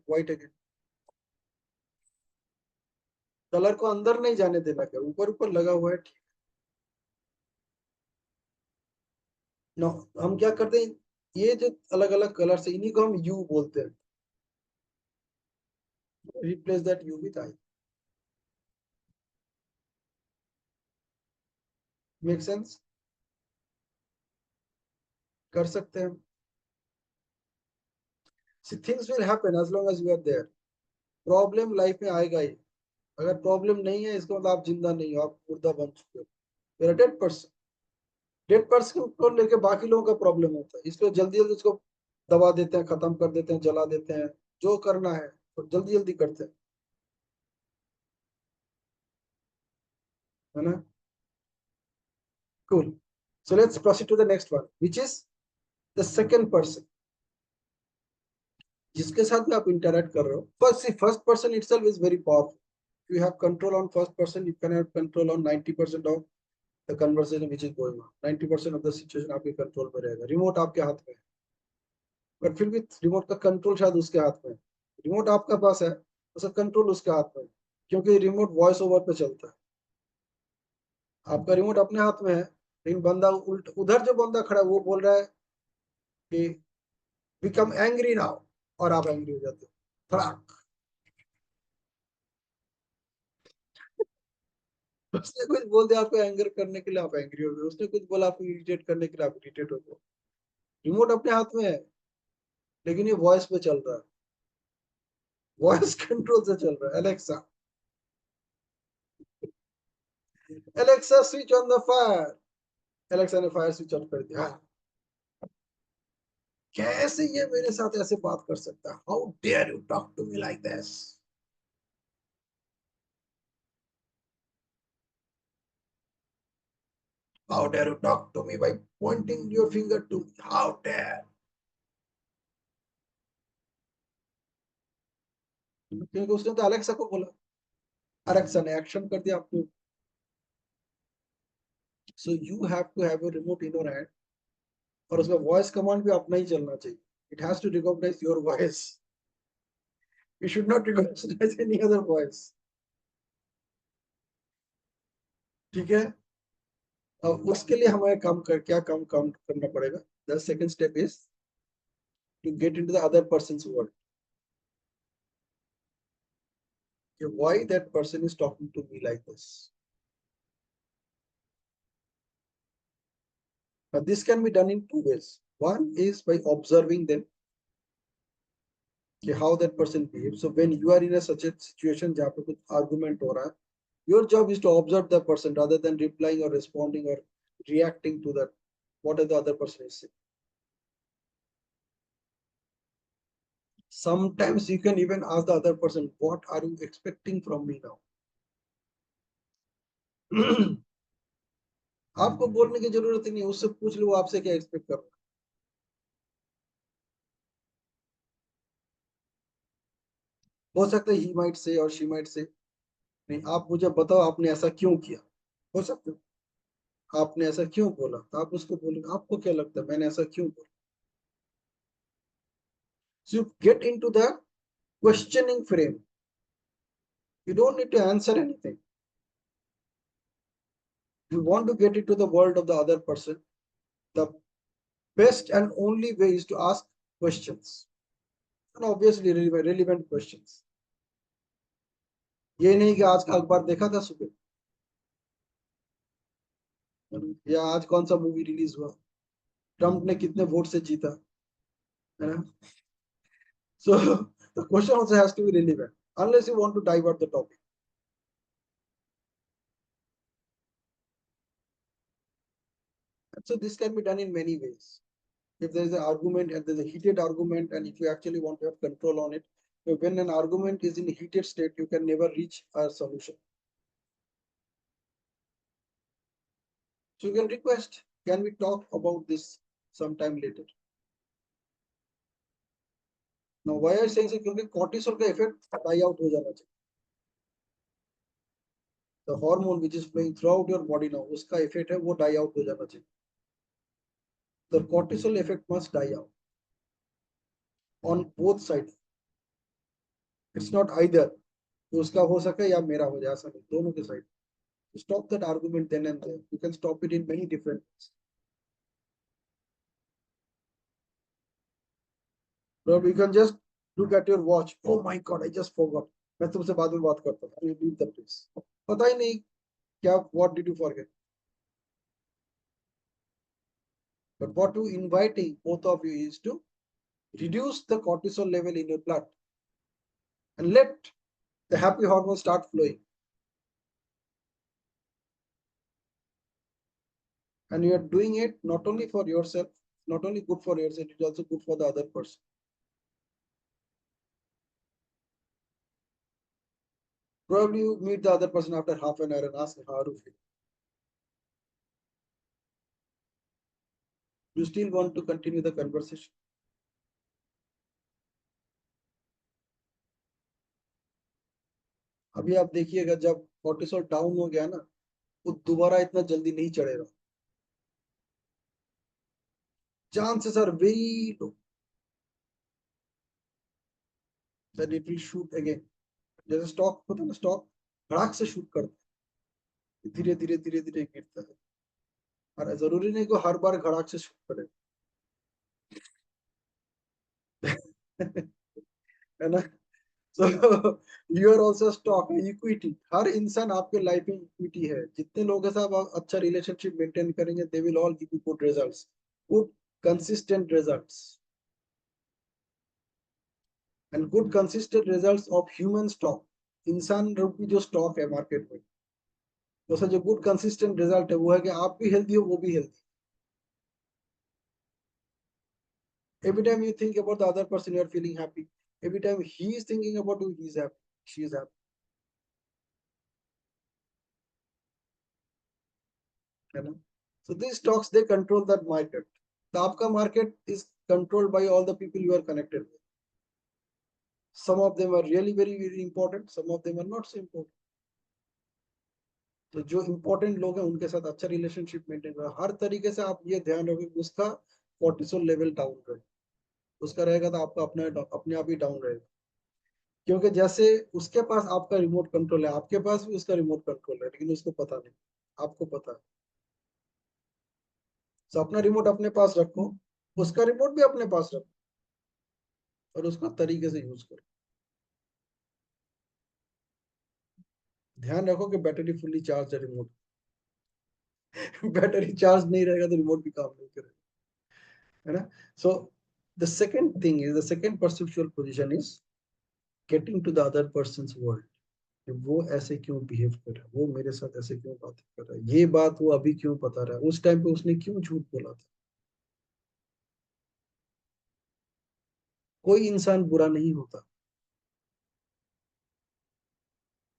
white again. Colour को अंदर नहीं जाने देना, क्या ऊपर ऊपर लगा हुआ है. नो, हम क्या करते हैं, ये जो अलग अलग कलर है इन्हीं को हम यू बोलते हैं. Replace that you with I. Make sense? कर सकते हैं. See, things will happen as long as you are there. Problem life में आएगा ही. अगर प्रॉब्लम नहीं है इसका मतलब आप जिंदा नहीं हो, आप मुर्दा बन चुके हो, you're a dead person. Dead person को लेके बाकी लोगों का प्रॉब्लम होता है, इसलिए जल्दी जल्दी उसको दबा देते हैं, खत्म कर देते हैं, जला देते हैं, जो करना है तो जल्दी जल्दी करते हैं, है ना? Cool. So let's proceed to the next one, which is the second person, जिसके साथ भी आप इंटरेक्ट कर रहे हो. First person itself is very powerful. If you have control on first person, you can have control on 90% of the conversation which is going on. 90% of the situation आपके control में रहेगा. रिमोट आपके हाथ में है, बट फिर भी remote का कंट्रोल शायद उसके हाथ में है. रिमोट आपका पास है, उसका कंट्रोल उसके हाथ में है, क्योंकि रिमोट वॉइस ओवर पे चलता है. आपका रिमोट अपने हाथ में है, लेकिन बंदा उल्ट, उधर जो बंदा खड़ा है वो बोल रहा है कि बिकम एंग्री नाउ, और आप एंग्री हो जाते हो. फड़ाक. उसने कुछ बोल दिया आपको एंगर करने के लिए, आप एंग्री हो गए. उसने कुछ बोला आपको इरिटेट करने के लिए, आप इरिटेट हो गए. रिमोट अपने हाथ में है, लेकिन ये वॉइस पे चल रहा है, वॉइस कंट्रोल से चल रहा है. Alexa, Alexa switch on the fire. Alexa ने फायर स्विच ऑन कर दिया. कैसे ये मेरे साथ ऐसे बात कर सकता है? How dare you talk to me like this? How dare you talk to me by pointing your finger to me? How dare? क्योंकि उसने तो अलेक्सा को बोला, अलेक्सा ने एक्शन कर दिया आपको. So you have to have a remote in your hand, और उसमें वॉइस कमांड भी अपना ही चलना चाहिए. It has to recognise your voice. You should not recognise any other voice. ठीक है? अब उसके लिए हमें काम करना पड़ेगा. The second step is to get into the other person's world. Why that person is talking to me like this? Now, this can be done in two ways. One is by observing them, okay, how that person behaves. So when you are in such a situation जहाँ पे कुछ argument हो रहा है, your job is to observe the person rather than replying or responding or reacting to that what the other person is saying. Sometimes you can even ask the other person, what are you expecting from me now? आपको बोलने की जरूरत ही नहीं, उससे पूछ लो आपसे क्या expect कर रहा है. हो सकता है he might say or she might say, नहीं आप मुझे बताओ आपने ऐसा क्यों किया. हो सकता है आपने ऐसा क्यों बोला, तो आप उसको बोलेंगे आपको क्या लगता है मैंने ऐसा क्यों बोला. So you get into the questioning frame. You don't need to answer anything. You want to get into the world of the other person. The best and only way is to ask questions, and obviously relevant questions. ये नहीं कि आज का अखबार देखा था सुबह, या आज कौन सा मूवी रिलीज हुआ, ट्रम्प ने कितने वोट से जीता, है ना? So the question also has to be relevant, unless you want to divert the topic. And so this can be done in many ways. If there is an argument and there's a heated argument, and if you actually want to have control on it, so when an argument is in a heated state, you can never reach a solution. So you can request, can we talk about this sometime later? Now, why I saying so? Because cortisol का effect die out हो जाना चाहिए. The hormone which is flowing throughout your body now, उसका effect है वो die out हो जाना चाहिए. The cortisol effect must die out on both sides. It's not either. तो उसका हो सके या मेरा हो जाए, ऐसा नहीं, दोनों के side. Stop that argument then and there. You can stop it in many different ways. Or you can just look at your watch. Oh my God, I just forgot. मैं तुमसे बाद में बात करता हूँ. You leave the place. पता ही नहीं क्या, what did you forget? But what you inviting both of you is to reduce the cortisol level in your blood and let the happy hormones start flowing. and you are doing it not only for yourself, not only good for yourself, it's also good for the other person. Probably you meet the other person after half an hour and ask how do you feel. You still want to continue the conversation. अभी आप देखिएगा जब cortisol down हो गया ना, वो दोबारा इतना जल्दी नहीं चढ़ेगा. Chances are very low that it will shoot again. जैसे स्टॉक होता है ना, स्टॉक धड़ाक से शूट करता है, धीरे धीरे धीरे धीरे गिरता है. और जरूरी नहीं कि हर बार धड़ाक से शूट करे. है ना. So you are also stock equity. हर इंसान आपके लाइफ में इक्विटी है. जितने लोगों के साथ आप अच्छा रिलेशनशिप मेंटेन करेंगे, they will all give you good results, good consistent results. And good consistent results of human stock, इंसान रूपी जो स्टॉक है मार्केट में, उसका जो गुड कंसिस्टेंट रिजल्ट है वो है कि आप भी हेल्दी हो, वो भी healthy. Every time you think about the other person, you are feeling happy. Every time he is thinking about you, he is happy, she is happy. है ना. So these stocks, they control that market. The आपका market is controlled by all the people you are connected with. Some of them are really very very important, some of them are not so important. तो जो important लोग हैं उनके साथ अच्छा relationship maintain करो. हर तरीके से आप ये ध्यान रखो कि उसका कोर्टिसोल लेवल डाउन रहे. उसका रहेगा तो आपका अपने आप ही डाउन रहेगा. क्योंकि जैसे उसके पास आपका रिमोट कंट्रोल है, आपके पास भी उसका रिमोट कंट्रोल है, लेकिन उसको पता नहीं, आपको पता है. तो अपना रिमोट अपने पास रखो, उसका रिमोट भी अपने पास रखो, और उसको तरीके से यूज करो. ध्यान रखो कि बैटरी फुल्ली चार्ज है रिमोट. बैटरी चार्ज नहीं रहेगा तो रिमोट भी काम नहीं करेगा. है ना. So the second thing is, the second perceptual position is getting to the other person's world. वो ऐसे क्यों बिहेव कर रहा है, वो मेरे साथ ऐसे क्यों बात कर रहा है, ये बात वो अभी क्यों बता रहा है, उस टाइम पे उसने क्यों झूठ बोला था. कोई इंसान बुरा नहीं होता.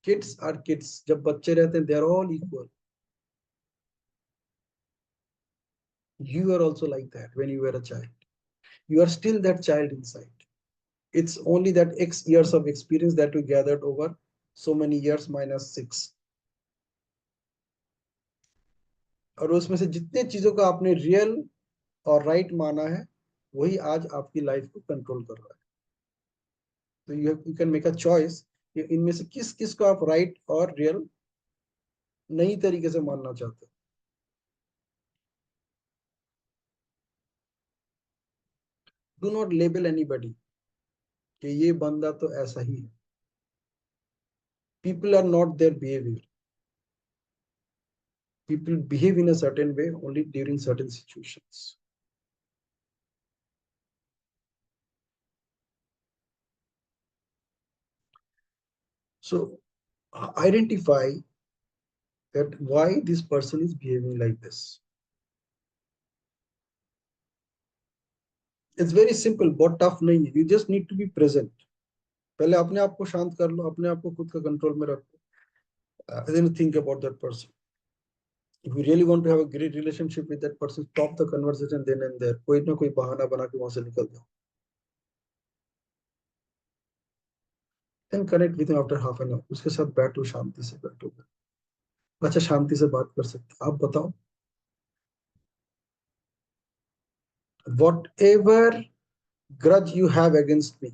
Kids are kids. जब बच्चे रहते हैं, they are all equal. You are also like that when you were a child. You are still that child inside. It's only that X years of experience that you gathered over so many years minus 6. और उसमें से जितने चीजों को आपने real और right माना है, वही आज आपकी लाइफ को कंट्रोल कर रहा है. तो you can make a choice कि इनमें से किस किस को आप राइट और रियल नई तरीके से मानना चाहते हो. डू नॉट लेबल एनीबॉडी कि ये बंदा तो ऐसा ही है. People are not their behaviour. People behave in a certain way only during certain situations. So identify that why this person is behaving like this. It's very simple, बहुत tough नहीं है. You just need to be present. पहले अपने आप को शांत कर लो, अपने आप को खुद का कंट्रोल में रखो. Then think about that person. If you really want to have a great relationship with that person, stop the conversation then and there. कोई ना कोई बहाना बना के वहां से निकल जाओ. Then connect with him after half an hour. उसके साथ बैठो, शांति से बैठो. अच्छा, शांति से बात कर सकते. आप बताओ. Whatever grudge you have against me,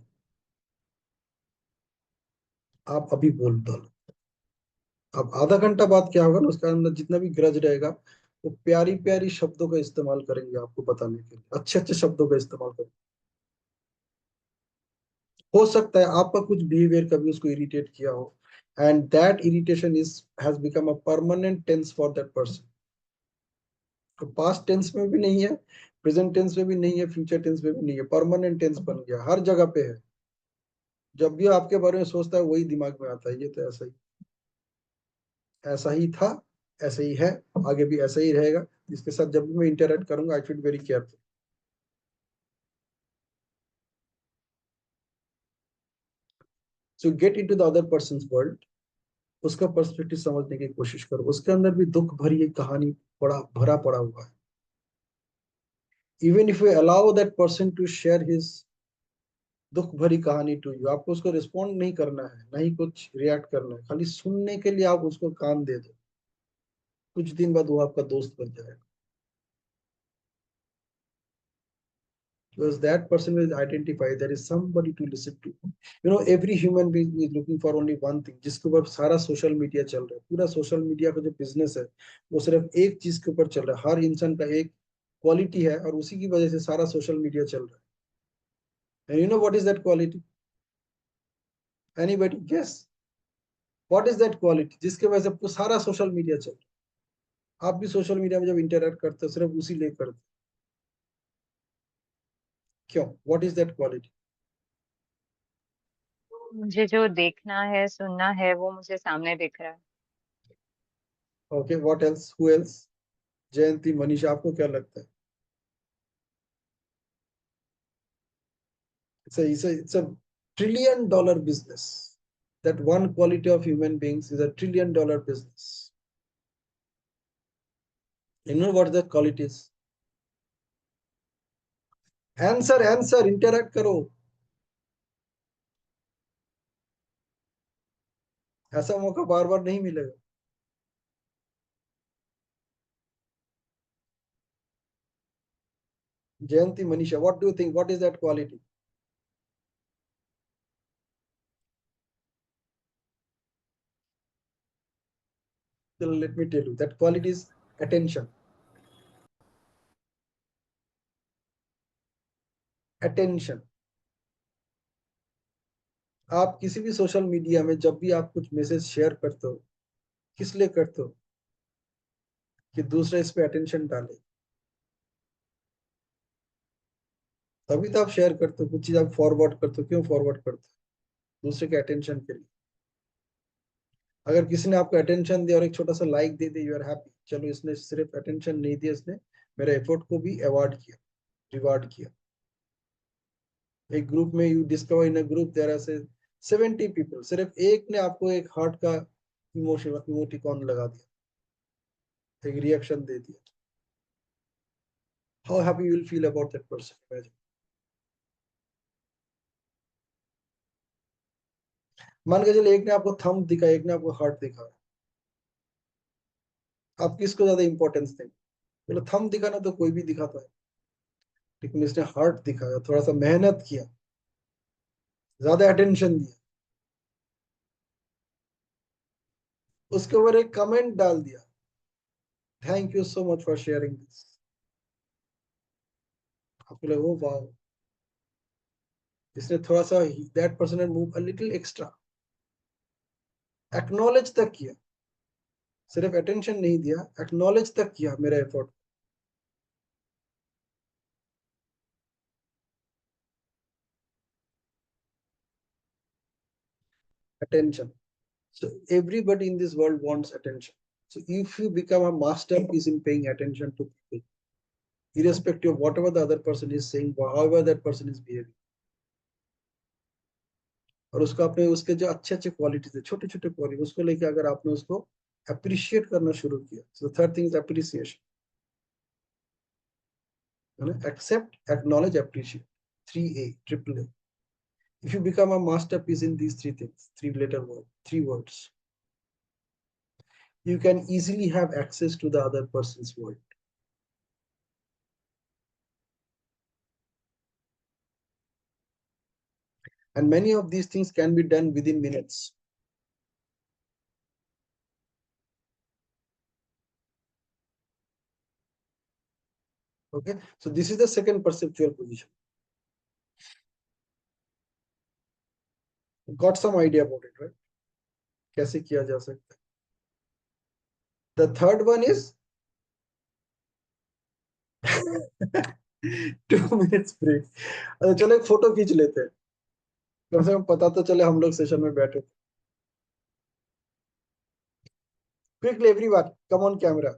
आप अभी बोल डालो. अब आधा घंटा बाद क्या होगा ना, उसका अंदर जितना भी ग्रज रहेगा, वो प्यारी प्यारी शब्दों का इस्तेमाल करेंगे आपको बताने के लिए, अच्छे अच्छे शब्दों का इस्तेमाल करेंगे. हो सकता है आपका कुछ बिहेवियर कभी उसको इरिटेट किया हो, and that irritation is has become a permanent tense for that person. तो पास्ट टेंस में भी नहीं है, प्रेजेंट टेंस में भी नहीं है, फ्यूचर टेंस में भी नहीं है, परमानेंट टेंस बन गया, हर जगह पे है. जब भी आपके बारे में सोचता है वही दिमाग में आता है, ये तो ऐसा ही था. ऐसे ही है, आगे भी ऐसा ही रहेगा। इसके साथ जब भी मैं इंटरेक्ट करूंगा I should very careful. So gate into the other person's world, उसका पर्सपेक्टिव समझने की कोशिश करो। उसके अंदर भी दुख भरी एक कहानी पड़ा भरा पड़ा हुआ है। Even if you allow that person to share his दुख भरी कहानी टू यू, आपको उसको रिस्पॉन्ड नहीं करना है, नहीं कुछ रिएक्ट करना है, खाली सुनने के लिए आप उसको कान दे दो। कुछ दिन बाद वो आपका दोस्त बन जाएगा, because that person will identify there is somebody to listen to. You know, every human being is looking for only one thing, जिसके ऊपर सारा सोशल मीडिया चल रहा है। पूरा सोशल मीडिया का जो बिजनेस है वो सिर्फ एक चीज के ऊपर चल रहा है। हर इंसान का एक क्वालिटी है और उसी की वजह से सारा सोशल मीडिया चल रहा है। And you know what is that quality? Anybody guess what is that quality जिसके वजह से सारा सोशल मीडिया चल रहा है? आप भी सोशल मीडिया में जब इंटरैक्ट करते हो सिर्फ उसी लिए करते हो। क्यों? What is that quality? मुझे जो देखना है सुनना है वो मुझे सामने दिख रहा है। Okay, what else, who else? Jayanti, Manisha, आपको क्या लगता है? It's a trillion dollar business. That one quality of human beings is a $1 trillion business. You know what that quality is? Answer, interact करो। ऐसा मौका बार बार नहीं मिलेगा। जयंती, Manisha, what do you think? What is that quality? So let me tell you, that quality is attention. Attention. आप किसी भी social media में जब भी आप कुछ मैसेज शेयर करते हो, किस लिए करते हो? कि दूसरे इस पे अटेंशन डाले। तभी तो आप शेयर करते हो, कुछ चीज आप फॉरवर्ड करते हो। क्यों फॉरवर्ड करते हो? दूसरे के अटेंशन के लिए। अगर किसी ने आपको अटेंशन दिया और एक छोटा सा लाइक दे दे, यू आर हैप्पी। चलो, इसने सिर्फ अटेंशन नहीं दिया, इसने मेरे एफर्ट को भी अवार्ड किया, रिवार्ड किया। एक ग्रुप में you discover in a group there are say 70 people, सिर्फ एक ने आपको एक हार्ट का इमोशन इमोटिकॉन लगा दिया, एक रिएक्शन दे दिया। How happy you will feel about that person, imagine. मान के चलिए एक ने आपको थंब दिखा, एक ने आपको हार्ट दिखा, आप किसको ज्यादा इंपॉर्टेंस देंगे? बोले थंब दिखाना तो कोई भी दिखाता है, लेकिन इसने हार्ट दिखाया, थोड़ा सा मेहनत किया, ज्यादा अटेंशन दिया, उसके ऊपर एक कमेंट डाल दिया, thank you so much for sharing this. आपको लगा, ओ वाओ, इसने थोड़ा सा, that person had move a little extra, acknowledge तक किया, सिर्फ अटेंशन नहीं दिया, एक्नॉलेज तक किया मेरा effort. Attention. So everybody in this world wants attention. So if you become a masterpiece in paying attention to people, irrespective of whatever the other person is saying, however that person is behaving, और उसको आपने उसके जो अच्छे अच्छे qualities है, छोटे छोटे क्वालिटी, उसको लेके अगर आपने उसको अप्रिशिएट करना शुरू किया, so the third thing is appreciation, है ना? Accept, acknowledge, appreciate, 3A, triple A. If you become a masterpiece in these three things, three words, you can easily have access to the other person's world. And many of these things can be done within minutes. Okay, so this is the second perceptual position. Got some idea about it, right? कैसे किया जा सकता है? The third one is 2 minutes break. अच्छा, चलो एक photo खींच लेते हैं, कम से कम पता तो चले हम लोग सेशन में बैठे थे। Quickly, everyone, come on camera.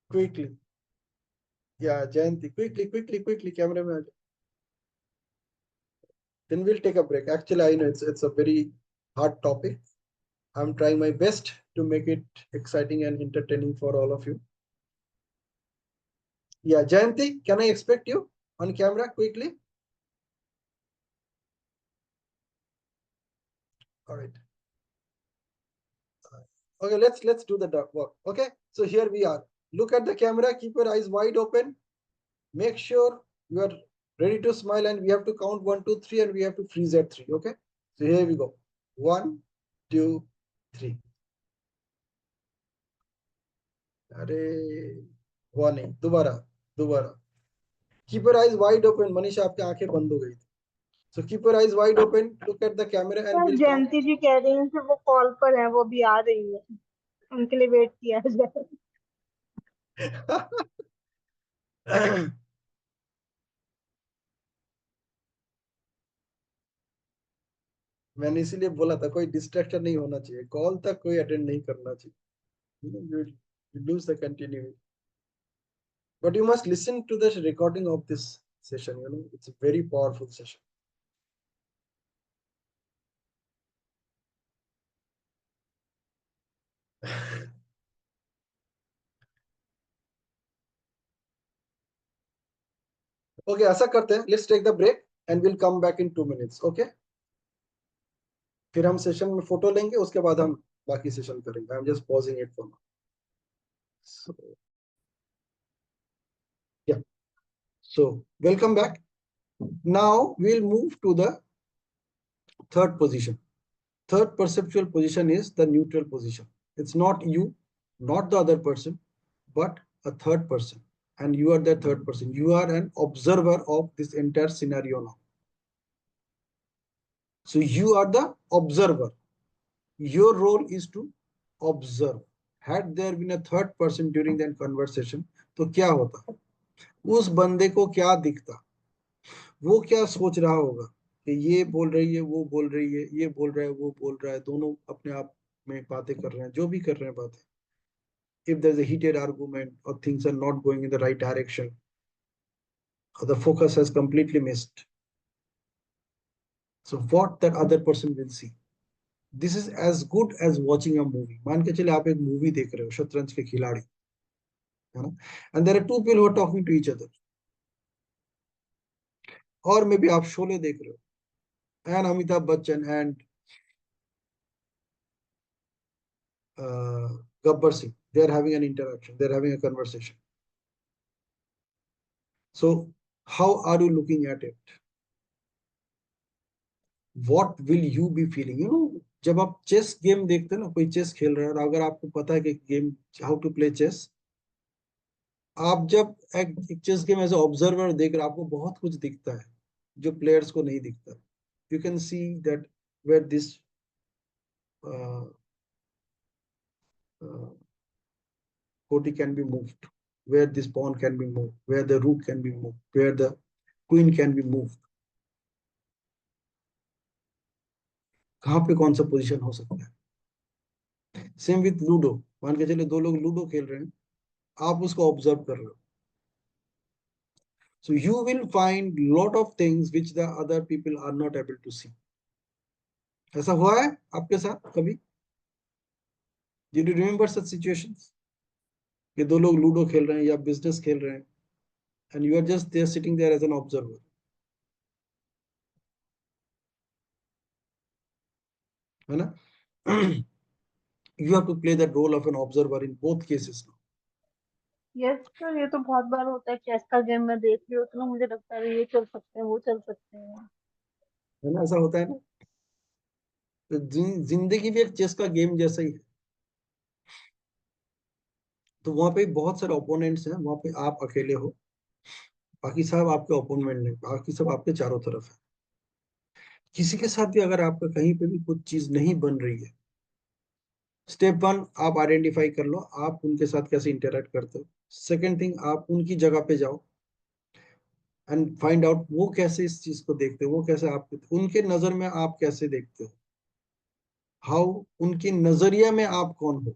Quickly. Yeah, Jayanti, quickly, camera man. Then we'll take a break. Actually, I know it's a very hard topic. I'm trying my best to make it exciting and entertaining for all of you. Yeah, Jayanti, can I expect you on camera quickly? All right. Okay, let's do the work. Okay, so here we are. Look at the camera, keep your eyes wide open. Make sure you are ready to smile, and we have to count 1, 2, 3, and we have to freeze at 3. Okay, so here we go. 1, 2, 3. अरे हुआ नहीं, दोबारा दोबारा. Keep your eyes wide open. Manisha, आपकी आंखें बंद हो गई थी. So keep your eyes wide open. Look at the camera and sir we'll count. जयंती जी कह रही हैं कि वो कॉल पर है, वो भी आ रही है, उनके लिए वेट किया जाए। मैंने इसीलिए बोला था कोई डिस्ट्रैक्शन नहीं होना चाहिए, कॉल तक कोई अटेंड नहीं करना चाहिए. You lose the continuity. But you must listen to the recording of this session. It's a very powerful session. Okay, ऐसा करते हैं. Let's take the break and we'll come back in 2 minutes. Okay? फिर हम session में photo लेंगे, उसके बाद हम बाकी सेशन करेंगे. I'm just pausing it for now. So, yeah. So welcome back. Now we'll move to the third position. Third perceptual position is the neutral position. It's not you, not the other person, but a third person. And you are the third person. You are an observer of this entire scenario now. So you are the observer. Your role is to observe. Had there been a third person during that conversation, तो क्या होता? उस बंदे को क्या दिखता? वो क्या सोच रहा होगा कि ये बोल रही है, वो बोल रही है, ये बोल रहा है, वो बोल रहा है, दोनों अपने आप में बातें कर रहे हैं, जो भी कर रहे हैं बातें. If there's a heated argument or things are not going in the right direction, or the focus has completely missed. So what that other person will see. This is as good as watching a movie. मान के चले आप एक movie देख रहे हो, शतरंज के खिलाड़ी, है ना? And there are two people who are talking to each other. और मे भी आप शोले देख रहे हो, and Amitabh Bachchan and Gabbar Singh, they are having an interaction, they are having a conversation. So how are you looking at it? What will you be feeling? जब आप chess game देखते हैं ना, कोई चेस खेल रहा है, और अगर आपको पता है कि game how to play chess, आप जब एक चेस गेम एज ऑब्जर्वर देख रहे हैं, आपको बहुत कुछ दिखता है जो प्लेयर्स को नहीं दिखता. You can see that where this कोटी can be moved, where this pawn can be moved, where the rook can be moved, where the queen can be moved. कहाँ पे कौन सा पोजीशन हो सकता है. Same with ludo. मान के चले दो लोग लूडो खेल रहे हैं, आप उसको ऑब्जर्व कर रहे हो. So you will find lot of things which the other people are not able to see. ऐसा हुआ है आपके साथ कभी? Did you remember such situations? कि दो लोग लूडो खेल रहे हैं या बिजनेस खेल रहे हैं, and you are just there sitting there as an observer. है ना? You have to play that role of an observer in both cases now. Yes sir, ये तो बहुत बार होता है, चेस का गेम में देख रही हूँ तो मुझे लगता है ये चल सकते हैं, वो चल सकते हैं. है ना? ऐसा होता है ना? तो जिंदगी भी एक चेस का गेम जैसा ही है. तो वहां पे बहुत सारे ओपोनेंट्स हैं, वहां पे आप अकेले हो, बाकी सब आपके ओपोनेंट नहीं, बाकी सब आपके चारों तरफ है. किसी के साथ भी अगर आपका कहीं पे भी कुछ चीज नहीं बन रही है, स्टेप 1 आप आइडेंटिफाई कर लो आप उनके साथ कैसे इंटरेक्ट करते हो. सेकेंड थिंग, आप उनकी जगह पे जाओ एंड फाइंड आउट वो कैसे इस चीज को देखते हो, वो कैसे आप उनके नजर में आप कैसे देखते हो. हाउ उनके नजरिया में आप कौन हो,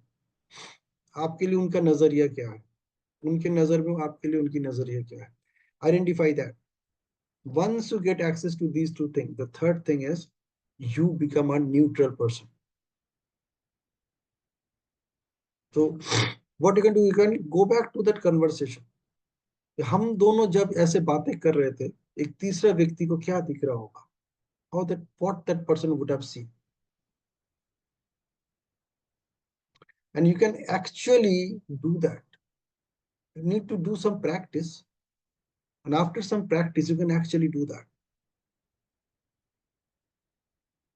आपके लिए उनका नजरिया क्या है, उनके नजर में आपके लिए उनकी नजरिया क्या है. Identify that. Once you get access to these two things, the third thing is you become a neutral person. So what you can do, you can go back to that conversation. हम दोनों जब ऐसे बातें कर रहे थे, एक तीसरा व्यक्ति को क्या दिख रहा होगा, how that what that person would have seen. And you can actually do that. You need to do some practice, and after some practice you can actually do that.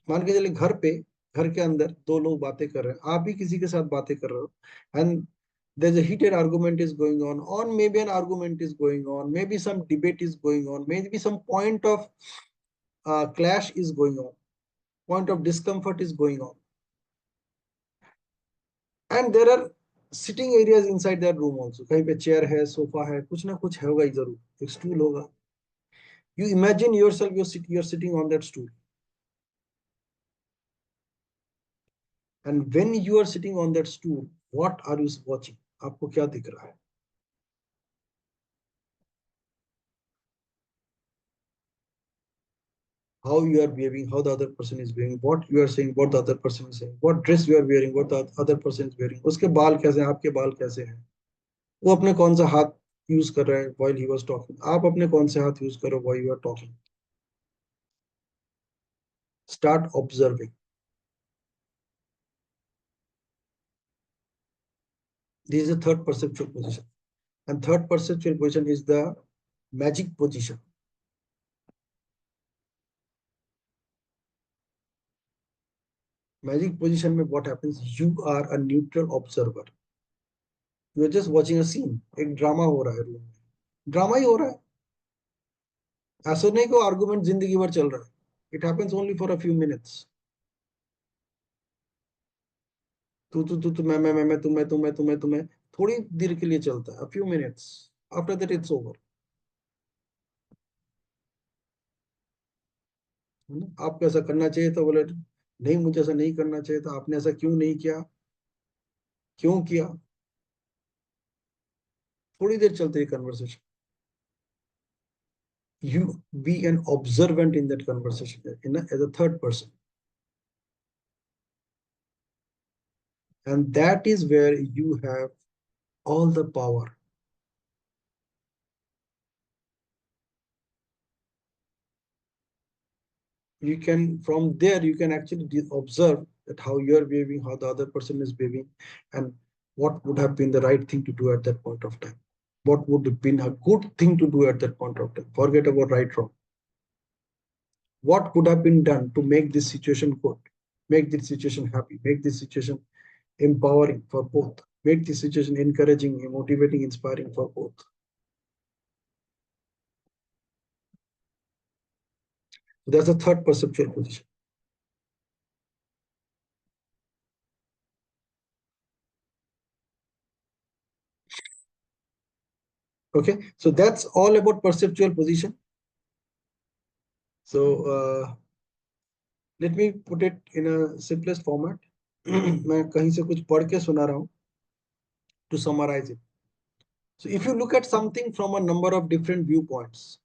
मान के चलिए घर के अंदर दो लोग बातें कर रहे हैं, आप भी किसी के साथ बातें कर रहे हो, and there's a heated argument is going on, or maybe an argument is going on, maybe some debate is going on, maybe some point of clash is going on, point of discomfort is going on, and there are sitting areas inside that room also. कहीं पे chair है, sofa है, कुछ ना कुछ होगा ही जरूर, एक स्टूल होगा. You imagine yourself, you're sitting on that stool, and when you are sitting on that stool, what are you watching? आपको क्या दिख रहा है? How you are behaving, how the other person is behaving, what you are saying, what the other person is saying, what dress you are wearing, what the other person is wearing, उसके बाल कैसे हैं, आपके बाल कैसे हैं, वो अपने कौन सा हाथ यूज कर रहा है while he was talking, आप अपने कौन से हाथ यूज करो while you are talking. Start observing. This is the third perceptual position, and third perceptual position is the magic position. Magic position में what happens, you are a neutral observer. You are just watching a scene. एक drama हो रहा है room में, drama ही हो रहा है, ऐसा नहीं को आर्गुमेंट जिंदगी भर चल रहा है. It happens only for a few minutes. तू मैं तुम्हें थोड़ी देर के लिए चलता है, a few minutes. After that it's over. आपको ऐसा करना चाहिए था, बोले नहीं मुझे ऐसा नहीं करना चाहिए था, आपने ऐसा क्यों नहीं किया, क्यों किया, थोड़ी देर चलते है conversation. You be an observant in that conversation as a third person, and that is where you have all the power. You can, from there you can actually observe that how you are behaving, how the other person is behaving, and what would have been the right thing to do at that point of time, what would have been a good thing to do at that point of time. Forget about right wrong. What could have been done to make this situation good, make this situation happy, make this situation empowering for both, make this situation encouraging, motivating, inspiring for both. That's the third perceptual position. Okay, so that's all about perceptual position. So let me put it in a simplest format. मैं कहीं से कुछ पढ़ के सुना रहा हूँ to summarize it. So if you look at something from a number of different viewpoints,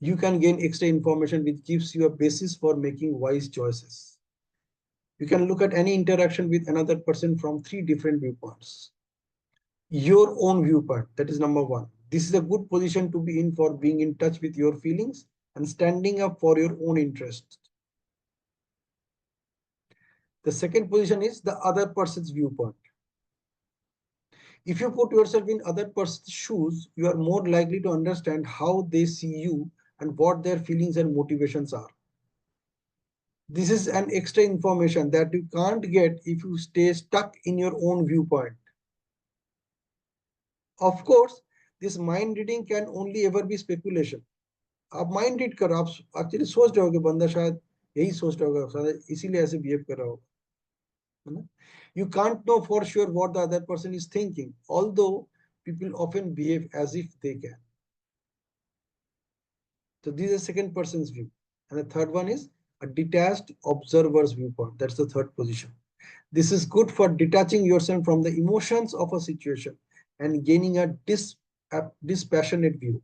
you can gain extra information which gives you a basis for making wise choices. You can look at any interaction with another person from three different viewpoints. Your own viewpoint, that is number one. This is a good position to be in for being in touch with your feelings and standing up for your own interests. The second position is the other person's viewpoint. If you put yourself in other person's shoes, you are more likely to understand how they see you and what their feelings and motivations are. This is an extra information that you can't get if you stay stuck in your own viewpoint. Of course, this mind reading can only ever be speculation. आप mind read करो, आप actually सोच रहे हो कि बंदा शायद यही सोच रहा होगा, शायद इसीलिए ऐसे बिहेव कर रहा होगा, है ना. You can't know for sure what the other person is thinking, although people often behave as if they can. So this is the second person's view. And the third one is a detached observer's viewpoint. That's the third position. This is good for detaching yourself from the emotions of a situation and gaining a dispassionate view,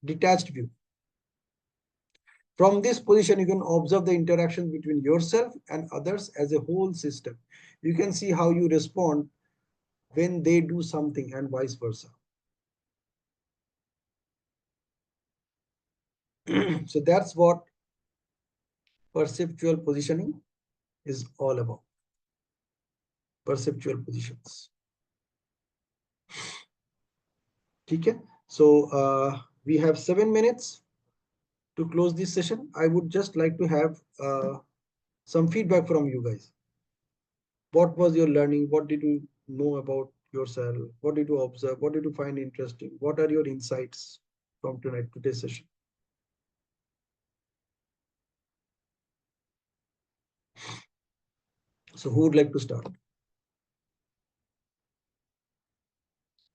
detached view. From this position, you can observe the interaction between yourself and others as a whole system. You can see how you respond when they do something and vice versa. So that's what perceptual positioning is all about. Perceptual positions. Okay. So we have 7 minutes to close this session. I would just like to have some feedback from you guys. What was your learning? What did you know about yourself? What did you observe? What did you find interesting? What are your insights from today's session? So who would like to start?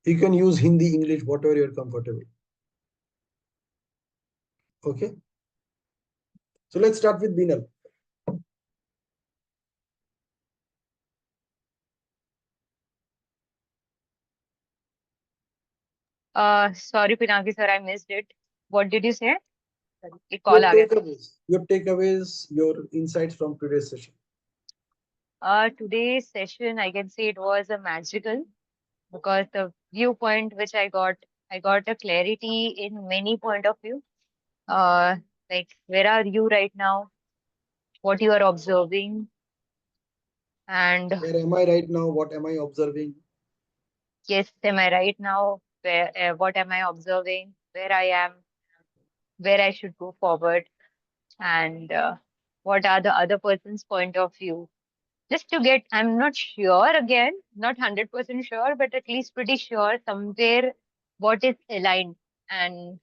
You can use Hindi, English, whatever you're comfortable. Okay. So let's start with Binal. Sorry, Pinaki sir, I missed it. What did you say? Sorry, एक Your call आ गया था. takeaways, your insights from today's session. Today's session, I can say it was a magical because the viewpoint which I got a clarity in many point of view. Uh, like where are you right now? What you are observing, and Where am I right now? What am I observing? yes, am I right now? Where, what am I observing? Where I am, where I should go forward, and what are the other person's point of view? Just to get, I'm not sure again, not 100% sure, but at least pretty sure somewhere what is aligned and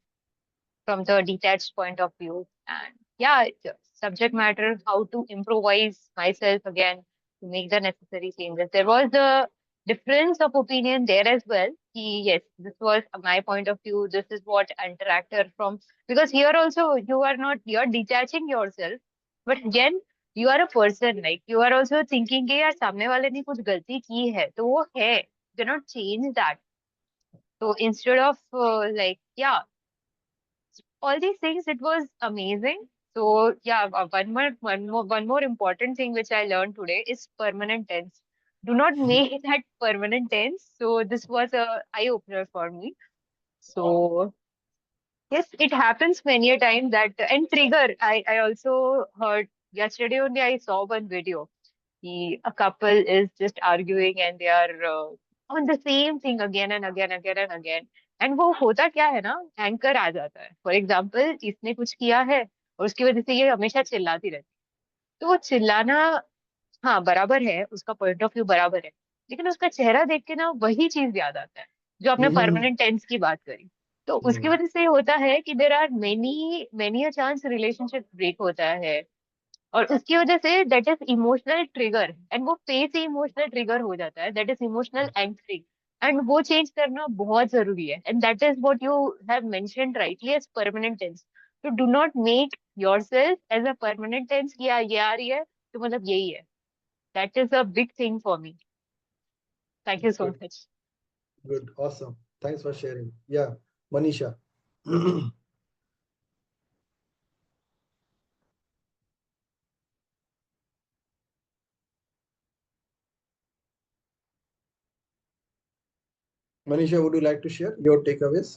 from the detached point of view. And yeah, subject matter, how to improvise myself again to make the necessary changes. There was a difference of opinion there as well. Yes, this was my point of view. This is what interactor from, because here also you are not, you're detaching yourself, but again, you are a person, like you are also thinking कि यार सामने वाले ने कुछ गलती की है तो वो है, you cannot change that. So instead of like yeah, all these things, it was amazing. So yeah, one more important thing which I learned today is permanent tense. Do not make that permanent tense. So this was a eye opener for me. So yes, it happens many a time that, and trigger. I also heard yesterday only I saw one video. A couple is just arguing and they are on the same thing again and again, again and again. And वो होता क्या है ना, anchor आ जाता है. For example इसने कुछ किया है और उसकी वजह से ये हमेशा चिल्लाती रहती है. तो वो चिल्लाना, हाँ बराबर है, उसका पॉइंट ऑफ व्यू बराबर है, लेकिन उसका चेहरा देख के ना वही चीज याद आता है जो आपने Mhm. परमानेंट टेंस की बात करी. तो उसकी Mhm. वजह से ये होता है कि there are many many a chance relationship break होता है. और उसकी वजह से that is emotional trigger, and वो फेस ही इमोशनल ट्रिगर हो जाता है, that is emotional anchoring. And वो चेंज करना बहुत जरूरी है, and that is what you have mentioned rightly as permanent tense. तो do not make yourself as a permanent tense कि ये आ रही है तो मतलब यही है. That is a big thing for me. Thank you so Good, much. good, awesome. Thanks for sharing. Yeah, Manisha. Manisha, would you like to share your takeaways?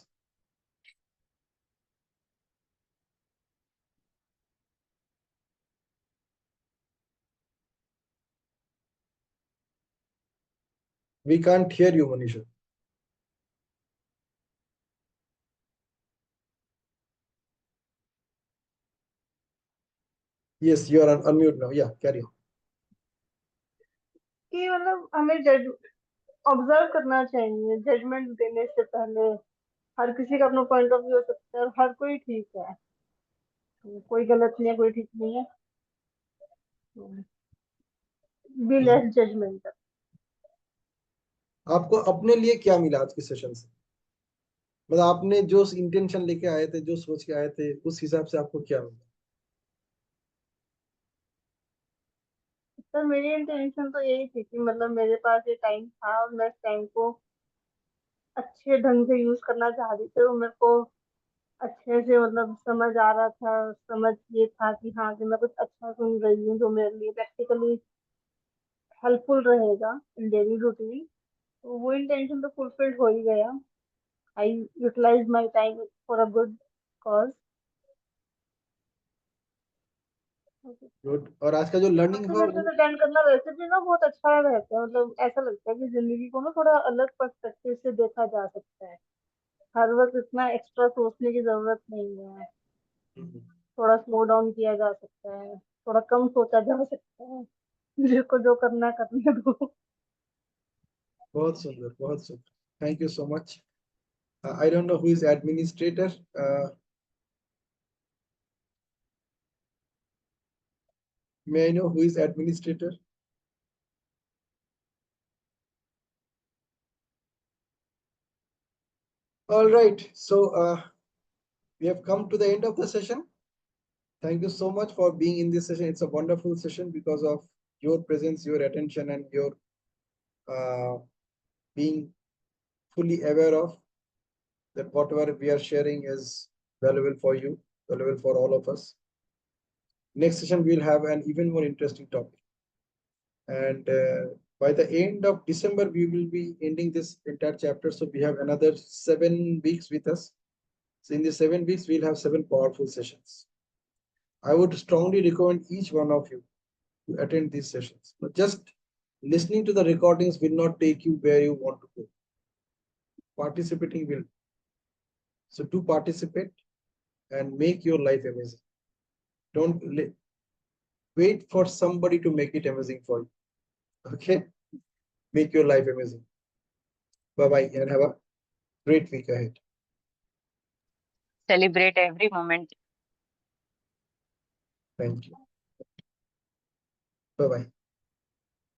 We can't hear you, Manisha. Yes, you are on unmute now. Yeah, carry on. कि मतलब हमें जज observe करना चाहिए judgement देने से पहले। हर किसी का अपना पॉइंट ऑफ व्यू हो सकता है और हर कोई ठीक है, तो कोई गलत नहीं है, कोई ठीक नहीं है। Be less judgemental. आपको अपने लिए क्या मिला आज के सेशन से? मतलब आपने जो इंटेंशन लेके आए थे, जो सोच के आए थे, उस हिसाब से आपको क्या मिला? सर मेरी इंटेंशन तो यही थी कि मतलब मेरे पास ये टाइम था और मैं इस टाइम को अच्छे ढंग से यूज करना चाह रही थी, और मेरे को अच्छे से मतलब समझ आ रहा था, समझ ये था कि हाँ कि मैं कुछ अच्छा सुन रही हूँ जो मेरे लिए प्रैक्टिकली हेल्पफुल रहेगा इन डेली रूटीन। तो वो इंटेंशन तो फुलफिल्ड हो ही गया। I utilize my time for a good cause. Good. और आज का जो लर्निंग आपके हुआ सेशंस अटेंड करना वैसे भी ना बहुत अच्छा रहता है, मतलब ऐसा लगता है कि जिंदगी को ना थोड़ा अलग पर्सपेक्टिव से देखा जा सकता है। हर वक्त इतना एक्स्ट्रा सोचने की जरूरत नहीं है, थोड़ा स्लो डाउन किया जा सकता है, थोड़ा कम सोचा जा सकता है। जिसको जो करना है करने दो। बहुत सुंदर, बहुत सुंदर। Thank you so much. I don't know who is administrator. May I know who is administrator? All right. So we have come to the end of the session. Thank you so much for being in this session. It's a wonderful session because of your presence, your attention, and your being fully aware of that whatever we are sharing is valuable for you, valuable for all of us. Next session, we'll have an even more interesting topic. And by the end of December, we will be ending this entire chapter. So we have another 7 weeks with us. So in the 7 weeks, we'll have 7 powerful sessions. I would strongly recommend each one of you to attend these sessions. But just listening to the recordings will not take you where you want to go. Participating will. So do participate and make your life amazing. Don't wait for somebody to make it amazing for you. Okay? Make your life amazing. Bye-bye and have a great week ahead. Celebrate every moment. Thank you. Bye-bye.